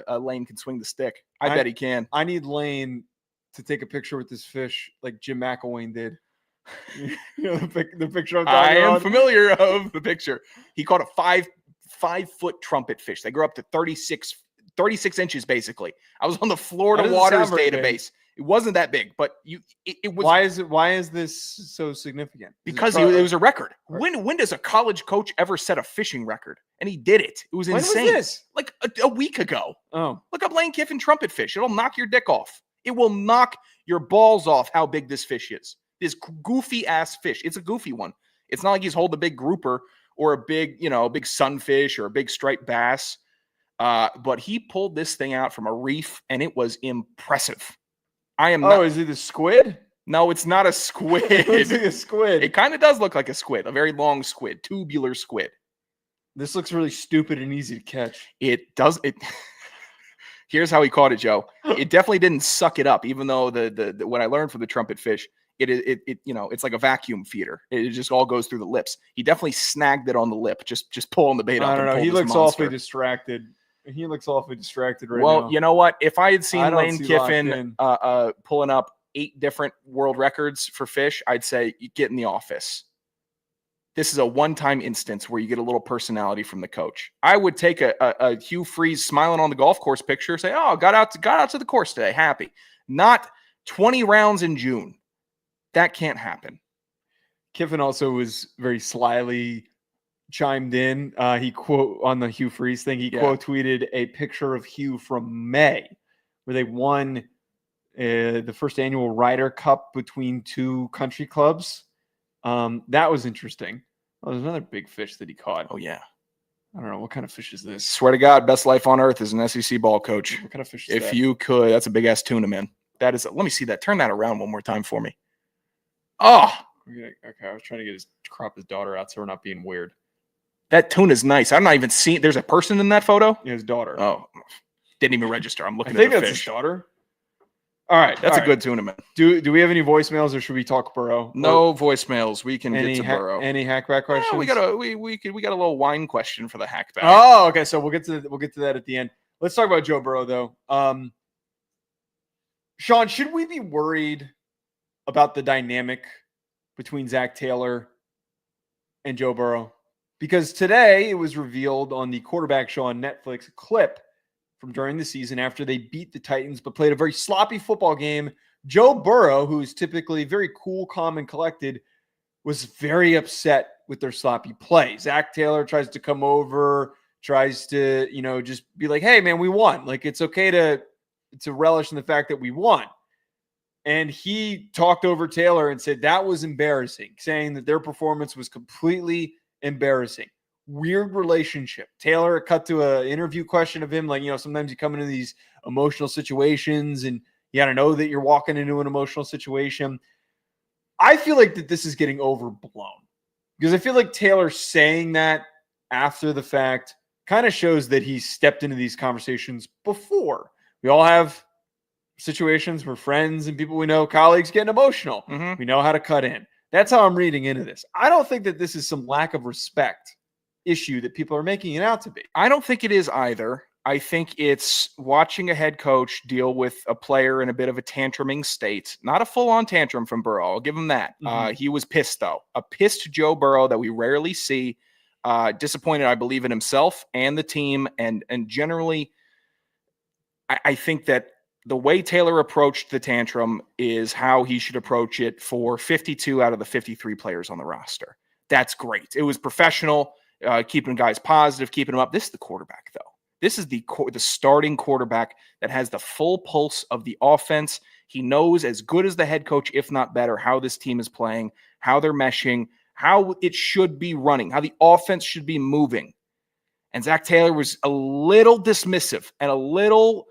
Lane can swing the stick. I bet he can. I need Lane to take a picture with this fish like Jim McElwain did. The picture I'm talking about? I am familiar of the picture. He caught a 5-foot trumpet fish. They grew up to 36 inches, basically. I was on the Florida Waters database. It wasn't that big, but it was. Why is this so significant? Because it was a record. When does a college coach ever set a fishing record? And he did it. It was insane. When was this? Like a week ago. Oh, look up Lane Kiffin trumpet fish. It'll knock your dick off. It will knock your balls off how big this fish is. This goofy ass fish. It's a goofy one. It's not like he's holding a big grouper or a big sunfish or a big striped bass. But he pulled this thing out from a reef, and it was impressive. is it a squid? No, it's not a squid. It looks like a squid. It kind of does look like a squid, a very long squid, tubular squid. This looks really stupid and easy to catch. It does it. Here's how he caught it, Joe. It definitely didn't suck it up, even though the what I learned from the trumpet fish, it it's like a vacuum feeder. It just all goes through the lips. He definitely snagged it on the lip, just pulling the bait up. I don't know. He looks monster. awfully distracted. He looks awfully distracted right now. Well, you know what? If I had seen I don't Lane see Kiffin pulling up 8 different world records for fish, I'd say you get in the office. This is a one-time instance where you get a little personality from the coach. I would take a Hugh Freeze smiling on the golf course picture, say, "Oh, got out to the course today, happy." Not 20 rounds in June. That can't happen. Kiffin also was very slyly chimed in. He quote on the Hugh Freeze thing. He quote tweeted a picture of Hugh from May, where they won the first annual Ryder Cup between 2 country clubs. That was interesting. Oh, there's another big fish that he caught. Oh yeah. I don't know. What kind of fish is this? Swear to God, best life on earth is an SEC ball coach. What kind of fish is If that? you could, that's a big ass tuna, man. That is. Let me see that. Turn that around one more time for me. Oh, Okay, I was trying to crop his daughter out so we're not being weird. that tuna's nice. I'm not even seeing. There's a person in that photo. His daughter. Oh, didn't even register. I'm I looking think at the that's fish. his daughter. All right, That's all a good tuna, man. Do we have any voicemails or should we talk Burrow? No voicemails. We can Any get to Burrow. any hackback questions? Yeah, we got a little wine question for the hackback. Oh, okay. So we'll get to that at the end. Let's talk about Joe Burrow though. Sean, should we be worried about the dynamic between Zach Taylor and Joe Burrow? Because today it was revealed on the Quarterback Show on Netflix, a clip from during the season after they beat the Titans but played a very sloppy football game. Joe Burrow, who is typically very cool, calm, and collected, was very upset with their sloppy play. Zach Taylor tries to come over, tries to, just be like, "Hey, man, we won. Like, it's okay to relish in the fact that we won." And he talked over Taylor and said that was embarrassing, saying that their performance was completely embarrassing. Weird relationship. Taylor cut to an interview question of him, like, sometimes you come into these emotional situations and you got to know that you're walking into an emotional situation. I feel like that this is getting overblown because I feel like Taylor saying that after the fact kind of shows that he stepped into these conversations before. We all have situations where friends and people we know, colleagues, getting emotional. Mhm. We know how to cut in. That's how I'm reading into this. I don't think that this is some lack of respect issue that people are making it out to be. I don't think it is either. I think it's watching a head coach deal with a player in a bit of a tantruming state. Not a full-on tantrum from Burrow. I'll give him that. He was pissed, though. A pissed Joe Burrow that we rarely see. Disappointed, I believe, in himself and the team. And generally, I think that the way Taylor approached the tantrum is how he should approach it for 52 out of the 53 players on the roster. That's great. It was professional. Keeping guys positive, keeping them up. This is the quarterback, though. This is the starting quarterback that has the full pulse of the offense. He knows as good as the head coach, if not better, how this team is playing, how they're meshing, how it should be running, how the offense should be moving. And Zach Taylor was a little dismissive and a little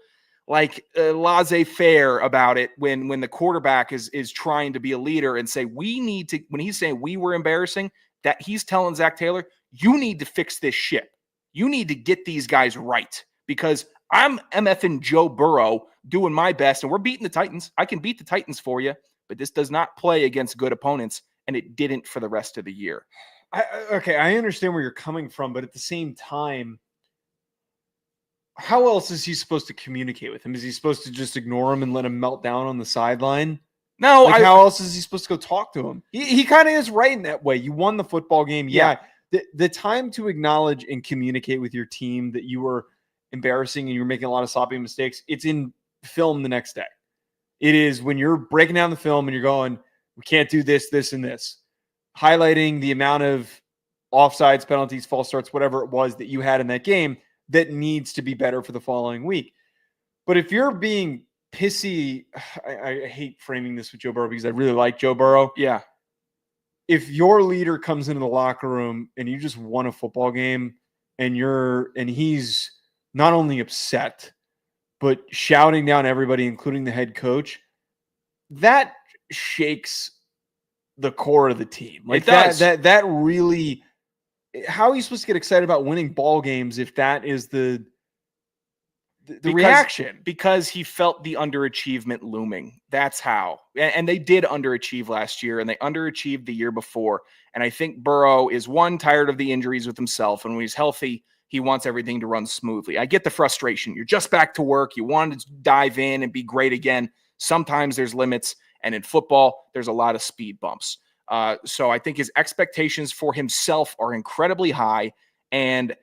laissez-faire about it when the quarterback is trying to be a leader and say, we need to, when he's saying we were embarrassing, that he's telling Zach Taylor, you need to fix this ship. You need to get these guys right because I'm MFing Joe Burrow doing my best and we're beating the Titans. I can beat the Titans for you, but this does not play against good opponents, and it didn't for the rest of the year. I understand where you're coming from, but at the same time, how else is he supposed to communicate with him? Is he supposed to just ignore him and let him melt down on the sideline? No, how else is he supposed to go talk to him? He kind of is right in that way. You won the football game. Yeah. The time to acknowledge and communicate with your team that you were embarrassing and you were making a lot of sloppy mistakes, it's in film the next day. It is when you're breaking down the film and you're going, we can't do this, this, and this. Highlighting the amount of offsides, penalties, false starts, whatever it was that you had in that game that needs to be better for the following week. But if you're being pissy, I hate framing this with Joe Burrow because I really like Joe Burrow. Yeah. If your leader comes into the locker room and you just won a football game and he's not only upset, but shouting down everybody, including the head coach, that shakes the core of the team. Like It does. that really, how are you supposed to get excited about winning ball games if that is the reaction? Because he felt the underachievement looming. That's how. And they did underachieve last year, and they underachieved the year before. And I think Burrow is, one, tired of the injuries with himself. And when he's healthy, he wants everything to run smoothly. I get the frustration. You're just back to work. You wanted to dive in and be great again. Sometimes there's limits. And in football, there's a lot of speed bumps. So I think his expectations for himself are incredibly high. And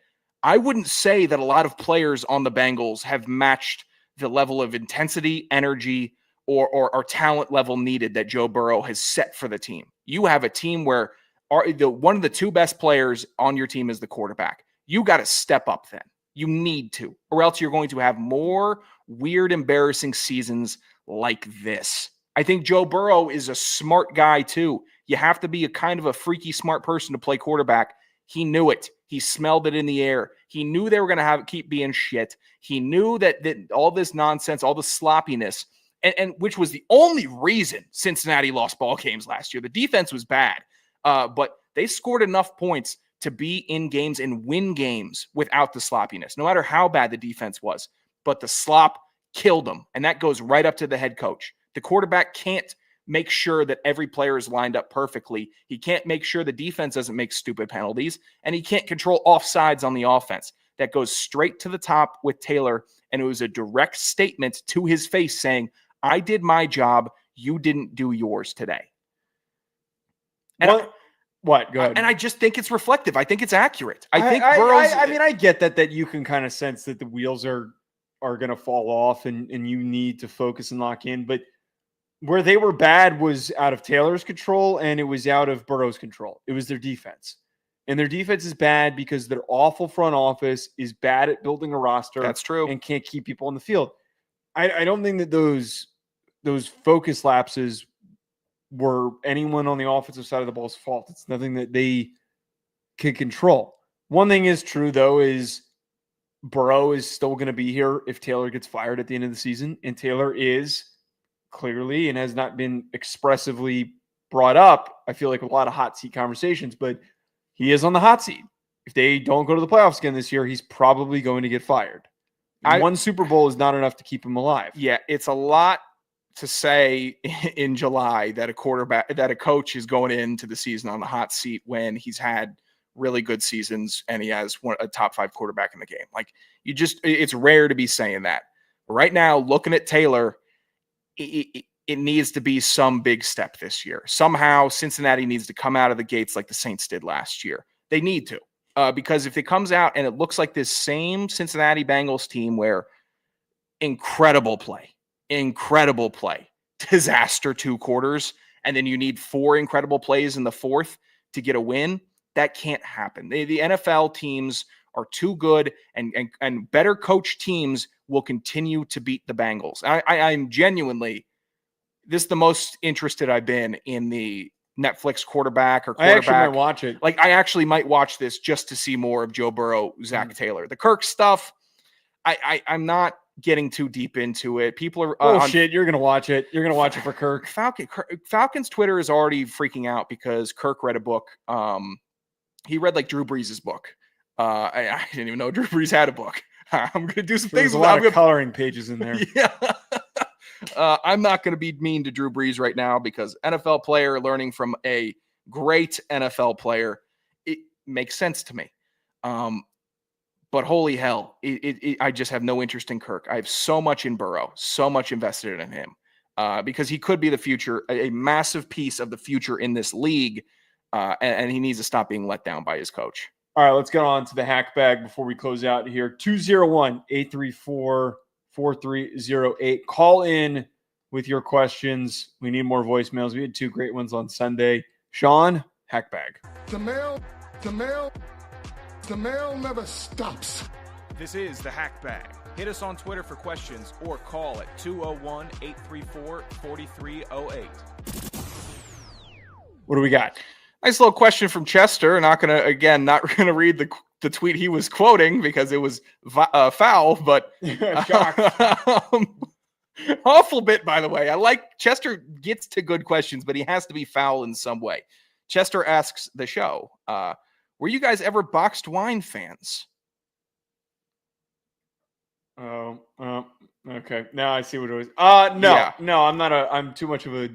I wouldn't say that a lot of players on the Bengals have matched the level of intensity, energy, or talent level needed that Joe Burrow has set for the team. You have a team where one of the two best players on your team is the quarterback. You got to step up then. You need to, or else you're going to have more weird, embarrassing seasons like this. I think Joe Burrow is a smart guy too. You have to be a kind of a freaky smart person to play quarterback. He knew it. He smelled it in the air. He knew they were going to keep being shit. He knew that all this nonsense, all the sloppiness, and which was the only reason Cincinnati lost ball games last year. The defense was bad, but they scored enough points to be in games and win games without the sloppiness, no matter how bad the defense was. But the slop killed them, and that goes right up to the head coach. The quarterback can't make sure that every player is lined up perfectly. He can't make sure the defense doesn't make stupid penalties, and he can't control offsides on the offense. That goes straight to the top with Taylor, and it was a direct statement to his face saying, I did my job, you didn't do yours today. And What? Go ahead. And I just think it's reflective. I think it's accurate. I get that you can kind of sense that the wheels are going to fall off and you need to focus and lock in, but where they were bad was out of Taylor's control and it was out of Burrow's control. It was their defense. And their defense is bad because their awful front office is bad at building a roster. That's true. And can't keep people on the field. I don't think that those focus lapses were anyone on the offensive side of the ball's fault. It's nothing that they can control. One thing is true, though, is Burrow is still going to be here if Taylor gets fired at the end of the season. And Taylor is clearly and has not been expressively brought up. I feel like a lot of hot seat conversations, but he is on the hot seat. If they don't go to the playoffs again this year, he's probably going to get fired. One Super Bowl is not enough to keep him alive. Yeah, it's a lot to say in July that a coach is going into the season on the hot seat when he's had really good seasons and he has a top 5 quarterback in the game. Like, it's rare to be saying that. Right now, looking at Taylor, it needs to be some big step this year. Somehow Cincinnati needs to come out of the gates like the Saints did last year. They need to, because if it comes out and it looks like this same Cincinnati Bengals team where incredible play, disaster 2 quarters, and then you need 4 incredible plays in the 4th to get a win, that can't happen. The NFL teams are too good, and better coached teams will continue to beat the Bengals. I'm genuinely, this is the most interested I've been in the Netflix quarterback. I actually might watch it. Like, I actually might watch this just to see more of Joe Burrow, Zach Taylor. The Kirk stuff, I'm not getting too deep into it. People are shit, you're gonna watch it. You're gonna watch it for Kirk. Falcons Twitter is already freaking out because Kirk read a book. He read like Drew Brees' book. I didn't even know Drew Brees had a book. I'm gonna do some things. There's a lot of coloring pages in there. Yeah. I'm not going to be mean to Drew Brees right now because NFL player learning from a great NFL player, it makes sense to me. But holy hell, I just have no interest in Kirk. I have so much in Burrow, so much invested in him because he could be the future, a massive piece of the future in this league, and he needs to stop being let down by his coach. All right, let's get on to the hack bag before we close out here. 201-834-4308. Call in with your questions. We need more voicemails. We had 2 great ones on Sunday. Sean, hack bag. The mail never stops. This is the Hack Bag. Hit us on Twitter for questions or call at 201-834-4308. What do we got? Nice little question from Chester. Not gonna read the tweet he was quoting because it was foul, but Awful bit, by the way. I like Chester gets to good questions, but he has to be foul in some way. Chester asks the show, were you guys ever boxed wine fans? Oh, okay. Now I see what it was. No, I'm not I'm too much of a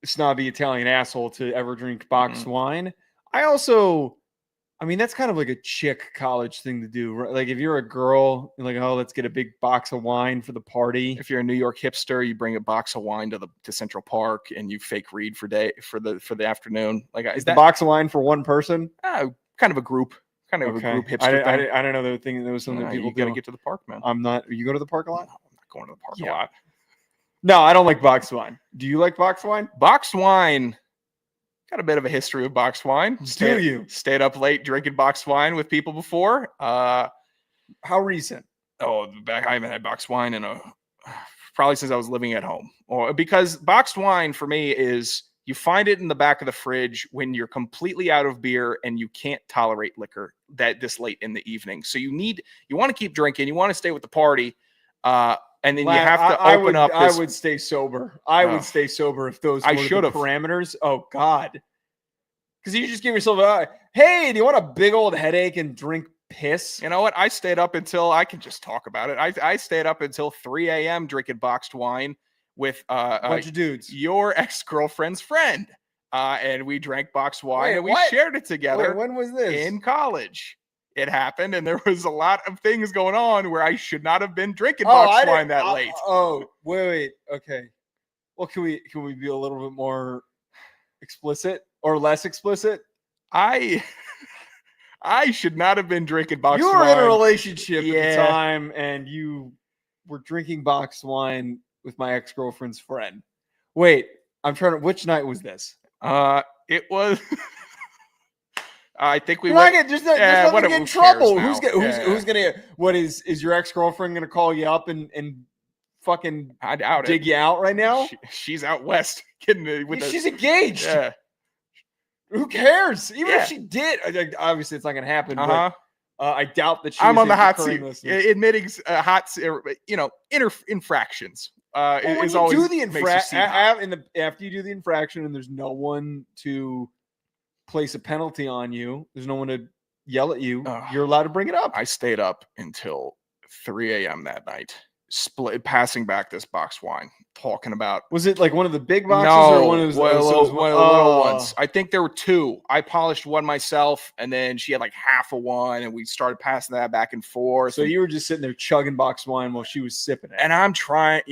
snobby Italian asshole to ever drink boxed wine. I mean, that's kind of like a chick college thing to do, right? Like if you're a girl, you're like, oh, let's get a big box of wine for the party. If you're a New York hipster, you bring a box of wine to Central Park and you fake read for the afternoon. Like, is that box of wine for one person? Kind of a group. Kind of a group hipster thing. I don't know. There was something that people you gotta get to the park, man. I'm not. You go to the park a lot? No, I'm not going to the park a lot. No, I don't like boxed wine. Do you like boxed wine? Boxed wine. Got a bit of a history of boxed wine. Stayed up late drinking boxed wine with people before. How recent? Oh, I haven't had boxed wine in probably since I was living at home. Or because boxed wine for me is you find it in the back of the fridge when you're completely out of beer and you can't tolerate liquor this late in the evening. So you want to keep drinking. You want to stay with the party. And then you have to open up. I would stay sober. I would stay sober if those were the parameters. Oh, God. Because you just give yourself hey, do you want a big old headache and drink piss? You know what? I stayed up until I can just talk about it. I stayed up until 3 a.m. drinking boxed wine with a bunch of dudes. Your ex-girlfriend's friend. And we drank boxed wine and we shared it together. When was this? In college. It happened, and there was a lot of things going on where I should not have been drinking boxed wine that late. Oh, wait. Okay. Well, can we be a little bit more explicit or less explicit? I should not have been drinking boxed wine. You were in a relationship at the time, and you were drinking boxed wine with my ex-girlfriend's friend. Wait, which night was this? It was... I think we went. Just get in trouble. Who's gonna? What is your ex-girlfriend gonna call you up and fucking I doubt dig you out right now? She's out west getting with. She's engaged. Yeah. Who cares? Even if she did, obviously it's not gonna happen. But I doubt that I'm on the hot seat, admitting infractions. Is always do the infraction after you do the infraction, and there's no one to place a penalty on you, there's no one to yell at you, you're allowed to bring it up. I stayed up until 3 a.m. that night, passing back this box wine, talking about. Was it like one of the big boxes or one of those little ones? I think there were two. I polished one myself, and then she had like half of one, and we started passing that back and forth. So you were just sitting there chugging box wine while she was sipping it. And I'm trying.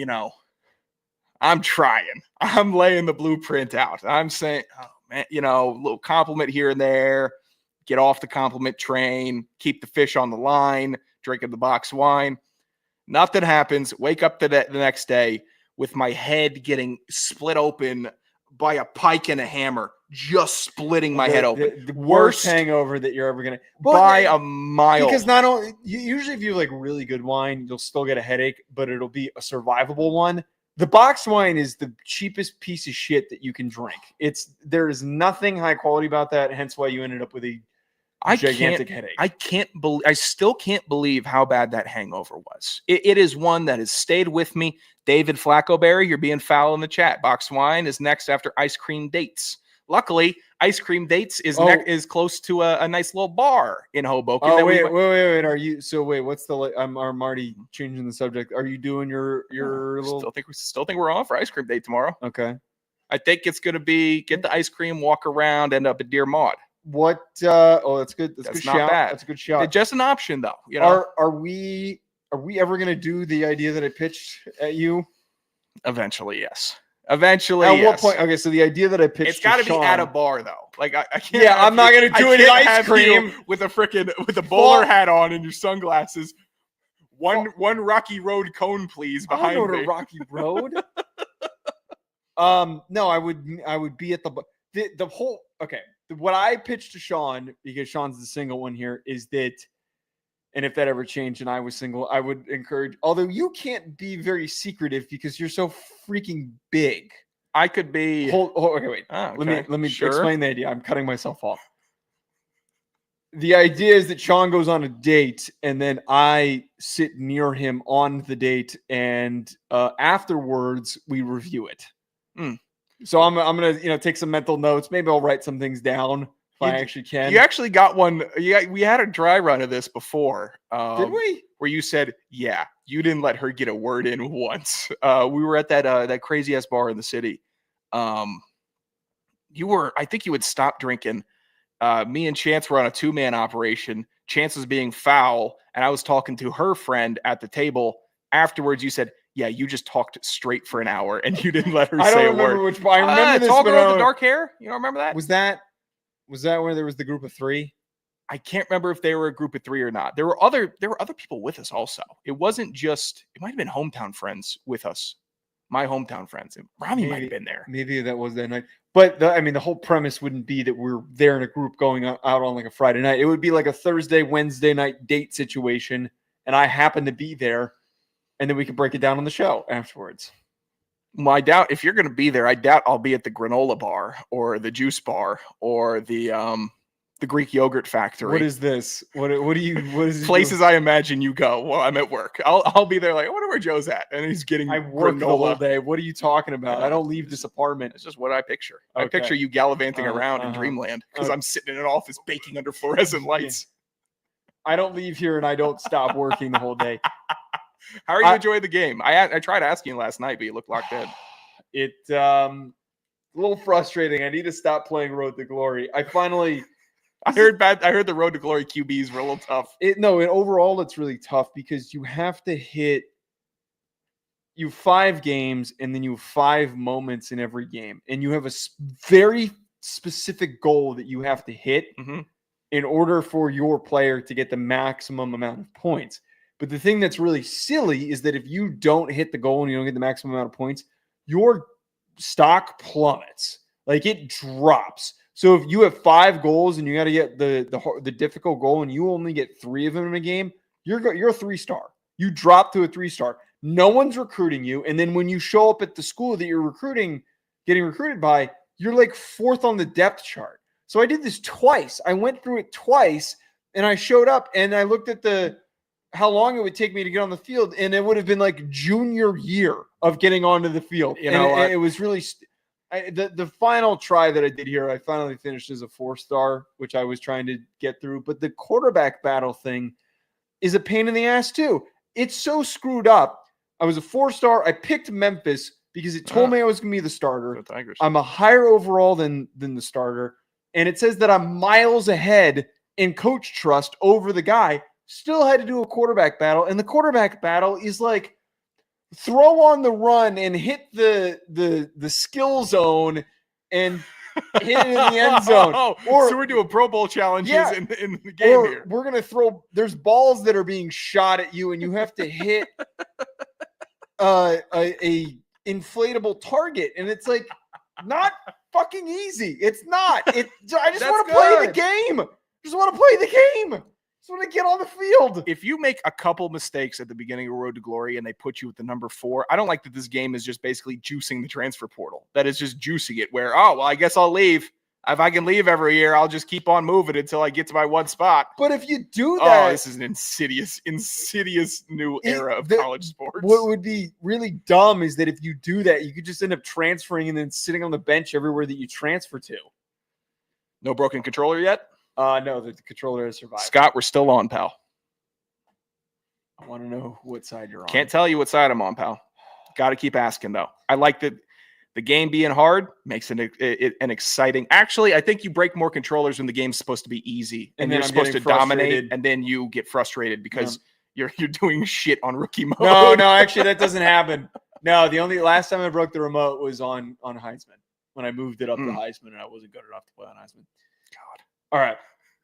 I'm laying the blueprint out. I'm saying, man, a little compliment here and there, get off the compliment train, keep the fish on the line, drinking the box wine. Nothing happens. Wake up the next day with my head getting split open by a pike and a hammer, just splitting my head open. The worst hangover that you're ever going to. By a mile. Because not only, usually if you have like really good wine, you'll still get a headache, but it'll be a survivable one. The box wine is the cheapest piece of shit that you can drink. There is nothing high quality about that, hence why you ended up with a gigantic headache. I still can't believe how bad that hangover was. It is one that has stayed with me. David Flaccoberry, you're being foul in the chat. Box wine is next after ice cream dates. Luckily, ice cream dates is close to a nice little bar in Hoboken. Oh, wait. Are you? So wait, what's the? I'm already changing the subject. Are you doing your little? Still think we're on for ice cream date tomorrow. Okay. I think it's going to be get the ice cream, walk around, end up at Dear Maud. What? That's good. That's a good not shout. Bad. That's a good shout. It's just an option, though. Are we ever going to do the idea that I pitched at you? Eventually, yes. Eventually, at what point? Okay, so the idea that I pitched, it's got to be at a bar, though. Like I can't. Yeah, I'm not going to do any ice cream with a bowler hat on and your sunglasses. One Rocky Road cone, please, behind me. I don't know to Rocky Road. No, I would be at the whole. Okay, what I pitched to Sean, because Sean's the single one here, is that. And if that ever changed and I was single, I would encourage, although you can't be very secretive because you're so freaking big. I could be. Okay, wait. Oh, okay. Let me explain the idea. I'm cutting myself off. the idea is that Sean goes on a date and then I sit near him on the date, and afterwards we review it. So I'm gonna take some mental notes. Maybe I'll write some things down if I actually can. You actually got one. We had a dry run of this before. Did we? Where you said, yeah, you didn't let her get a word in once. We were at that crazy ass bar in the city. I think you had stopped drinking. Me and Chance were on a 2-man operation. Chance was being foul, and I was talking to her friend at the table. Afterwards, you said, yeah, you just talked straight for an hour, and you didn't let her say a word. Which I remember this. Tall girl with the dark hair. You don't remember that? Was that where there was the group of 3? I can't remember if they were a group of 3 or not. There were other people with us also. It wasn't just. It might have been hometown friends with us. My hometown friends. Rami might have been there. Maybe that was that night. But the whole premise wouldn't be that we're there in a group going out on like a Friday night. It would be like a Thursday, Wednesday night date situation, and I happen to be there, and then we could break it down on the show afterwards. Well, I doubt if you're going to be there. I doubt I'll be at the granola bar or the juice bar or the Greek yogurt factory. What is this? What is places I imagine you go while I'm at work? I'll be there like, I wonder where Joe's at, and he's getting. I work granola the whole day. What are you talking about? I don't leave this apartment. It's just what I picture. Okay. I picture you gallivanting around in dreamland because I'm sitting in an office baking under fluorescent lights. I don't leave here and I don't stop working the whole day. How are you enjoying the game? I tried asking last night, but you looked locked in. It's a little frustrating. I need to stop playing Road to Glory. I heard the Road to Glory QBs were a little tough. Overall it's really tough because you have to hit. You have 5 games and then you have 5 moments in every game, and you have a very specific goal that you have to hit in order for your player to get the maximum amount of points. But the thing that's really silly is that if you don't hit the goal and you don't get the maximum amount of points, your stock plummets. Like, it drops. So if you have 5 goals and you got to get the difficult goal and you only get 3 of them in a game, you're a 3-star. You drop to a 3-star. No one's recruiting you. And then when you show up at the school that you're getting recruited by, you're like 4th on the depth chart. So I did this twice. I went through it twice, and I showed up and I looked at how long it would take me to get on the field, and it would have been like junior year of getting onto the field. And it was really the final try that I did here, I finally finished as a 4-star, which I was trying to get through. But the quarterback battle thing is a pain in the ass too. It's so screwed up. I was a 4-star. I picked Memphis because it told me I was going to be the starter. I'm a higher overall than the starter. And it says that I'm miles ahead in coach trust over the guy. Still had to do a quarterback battle. And the quarterback battle is like throw on the run and hit the skill zone and hit it in the end zone. So we're doing Pro Bowl challenges in the game here. We're going to throw – there's balls that are being shot at you, and you have to hit a inflatable target. And it's like not fucking easy. It's not. I just want to play the game. Just want to get on the field. If you make a couple mistakes at the beginning of Road to Glory and they put you at the number 4, I don't like that this game is just basically juicing the transfer portal. That is just juicing it where, I guess I'll leave. If I can leave every year, I'll just keep on moving until I get to my one spot. But if you do that... this is an insidious new era of college sports. What would be really dumb is that if you do that, you could just end up transferring and then sitting on the bench everywhere that you transfer to. No broken controller yet? No, the controller has survived. Scott, we're still on, pal. I want to know what side you're on. Can't tell you what side I'm on, pal. Got to keep asking, though. I like that the game being hard makes it an exciting. Actually, I think you break more controllers when the game's supposed to be easy and you're supposed to dominate, and then you get frustrated because you're doing shit on rookie mode. No, actually, that doesn't happen. No, the only last time I broke the remote was on Heisman when I moved it up to Heisman and I wasn't good enough to play on Heisman. God. All right,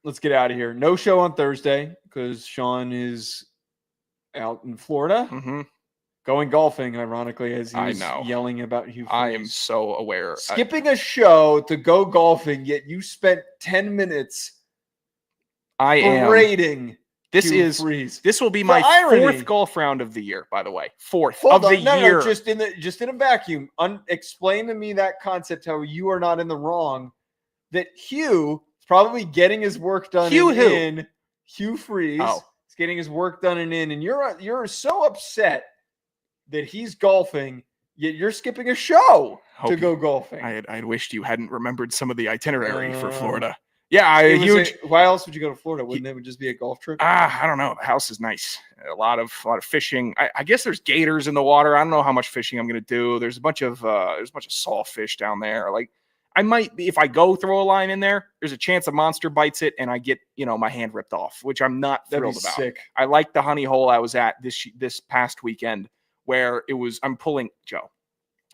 let's get out of here. No show on Thursday because Sean is out in Florida. Going golfing, ironically, as he was yelling about Hugh Freeze. I am so aware. Skipping a show to go golfing, yet you spent 10 minutes berating Hugh Freeze. This will be my 4th golf round of the year, by the way. 4th of the year. No, just in a vacuum. Explain to me that concept, how you are not in the wrong, that Hugh probably getting his work done Hugh who? in. Hugh Freeze. Oh. He's getting his work done and you're so upset that he's golfing, yet you're skipping a show to go golfing. I wished you hadn't remembered some of the itinerary for Florida. Yeah, Why else would you go to Florida? Wouldn't it just be a golf trip? I don't know. The house is nice. A lot of fishing. I guess there's gators in the water. I don't know how much fishing I'm gonna do. There's a bunch of sawfish down there. Like I might be, if I go throw a line in there, there's a chance a monster bites it and I get my hand ripped off, which I'm not thrilled about. Sick. I like the honey hole I was at this past weekend where I'm pulling Joe.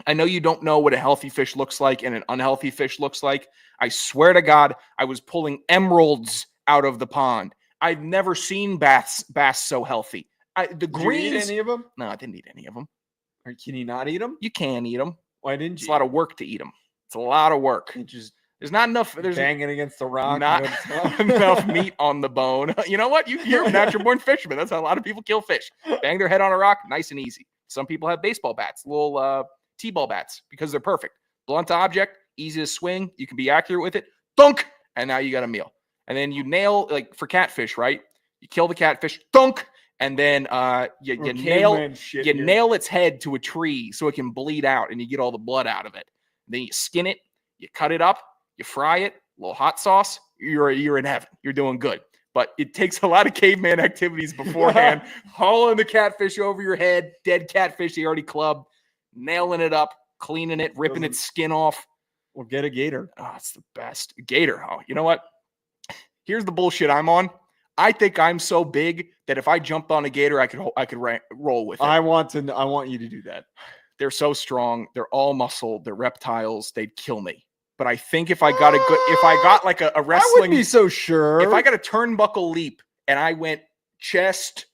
I know you don't know what a healthy fish looks like and an unhealthy fish looks like. I swear to God, I was pulling emeralds out of the pond. I've never seen bass so healthy. Did you eat any of them? No, I didn't eat any of them. Or can you not eat them? You can eat them. Why didn't you? It's a lot of work to eat them. It's a lot of work. There's not enough. There's banging against the rock. Not enough meat on the bone. You know what? You're a natural born fisherman. That's how a lot of people kill fish. Bang their head on a rock, nice and easy. Some people have baseball bats, little T-ball bats, because they're perfect. Blunt object, easy to swing. You can be accurate with it. Dunk! And now you got a meal. And then you nail, like for catfish, right? You kill the catfish, dunk! And then you nail its head to a tree so it can bleed out and you get all the blood out of it. And then you skin it, you cut it up, you fry it, a little hot sauce, you're in heaven. You're doing good. But it takes a lot of caveman activities beforehand. Hauling the catfish over your head, dead catfish you already clubbed, nailing it up, cleaning it, ripping its skin off. Or get a gator. Oh, it's the best. Gator. Oh, you know what? Here's the bullshit I'm on. I think I'm so big that if I jumped on a gator, I could roll with it. I want you to do that. They're so strong. They're all muscle. They're reptiles. They'd kill me. But I think if I got like a wrestling, I wouldn't be so sure. If I got a turnbuckle leap and I went chest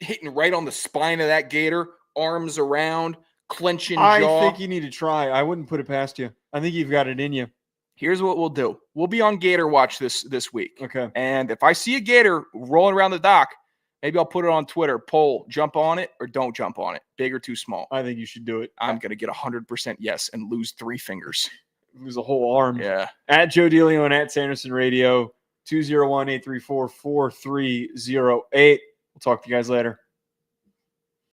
hitting right on the spine of that gator, arms around, clenching jaw. I think you need to try. I wouldn't put it past you. I think you've got it in you. Here's what we'll do. We'll be on Gator Watch this week. Okay. And if I see a gator rolling around the dock, maybe I'll put it on Twitter. Poll, jump on it or don't jump on it. Big or too small. I think you should do it. I'm going to get 100% yes and lose 3 fingers. Lose a whole arm. Yeah. At Joe DeLeone, at Sanderson Radio, 201-834-4308. We'll talk to you guys later.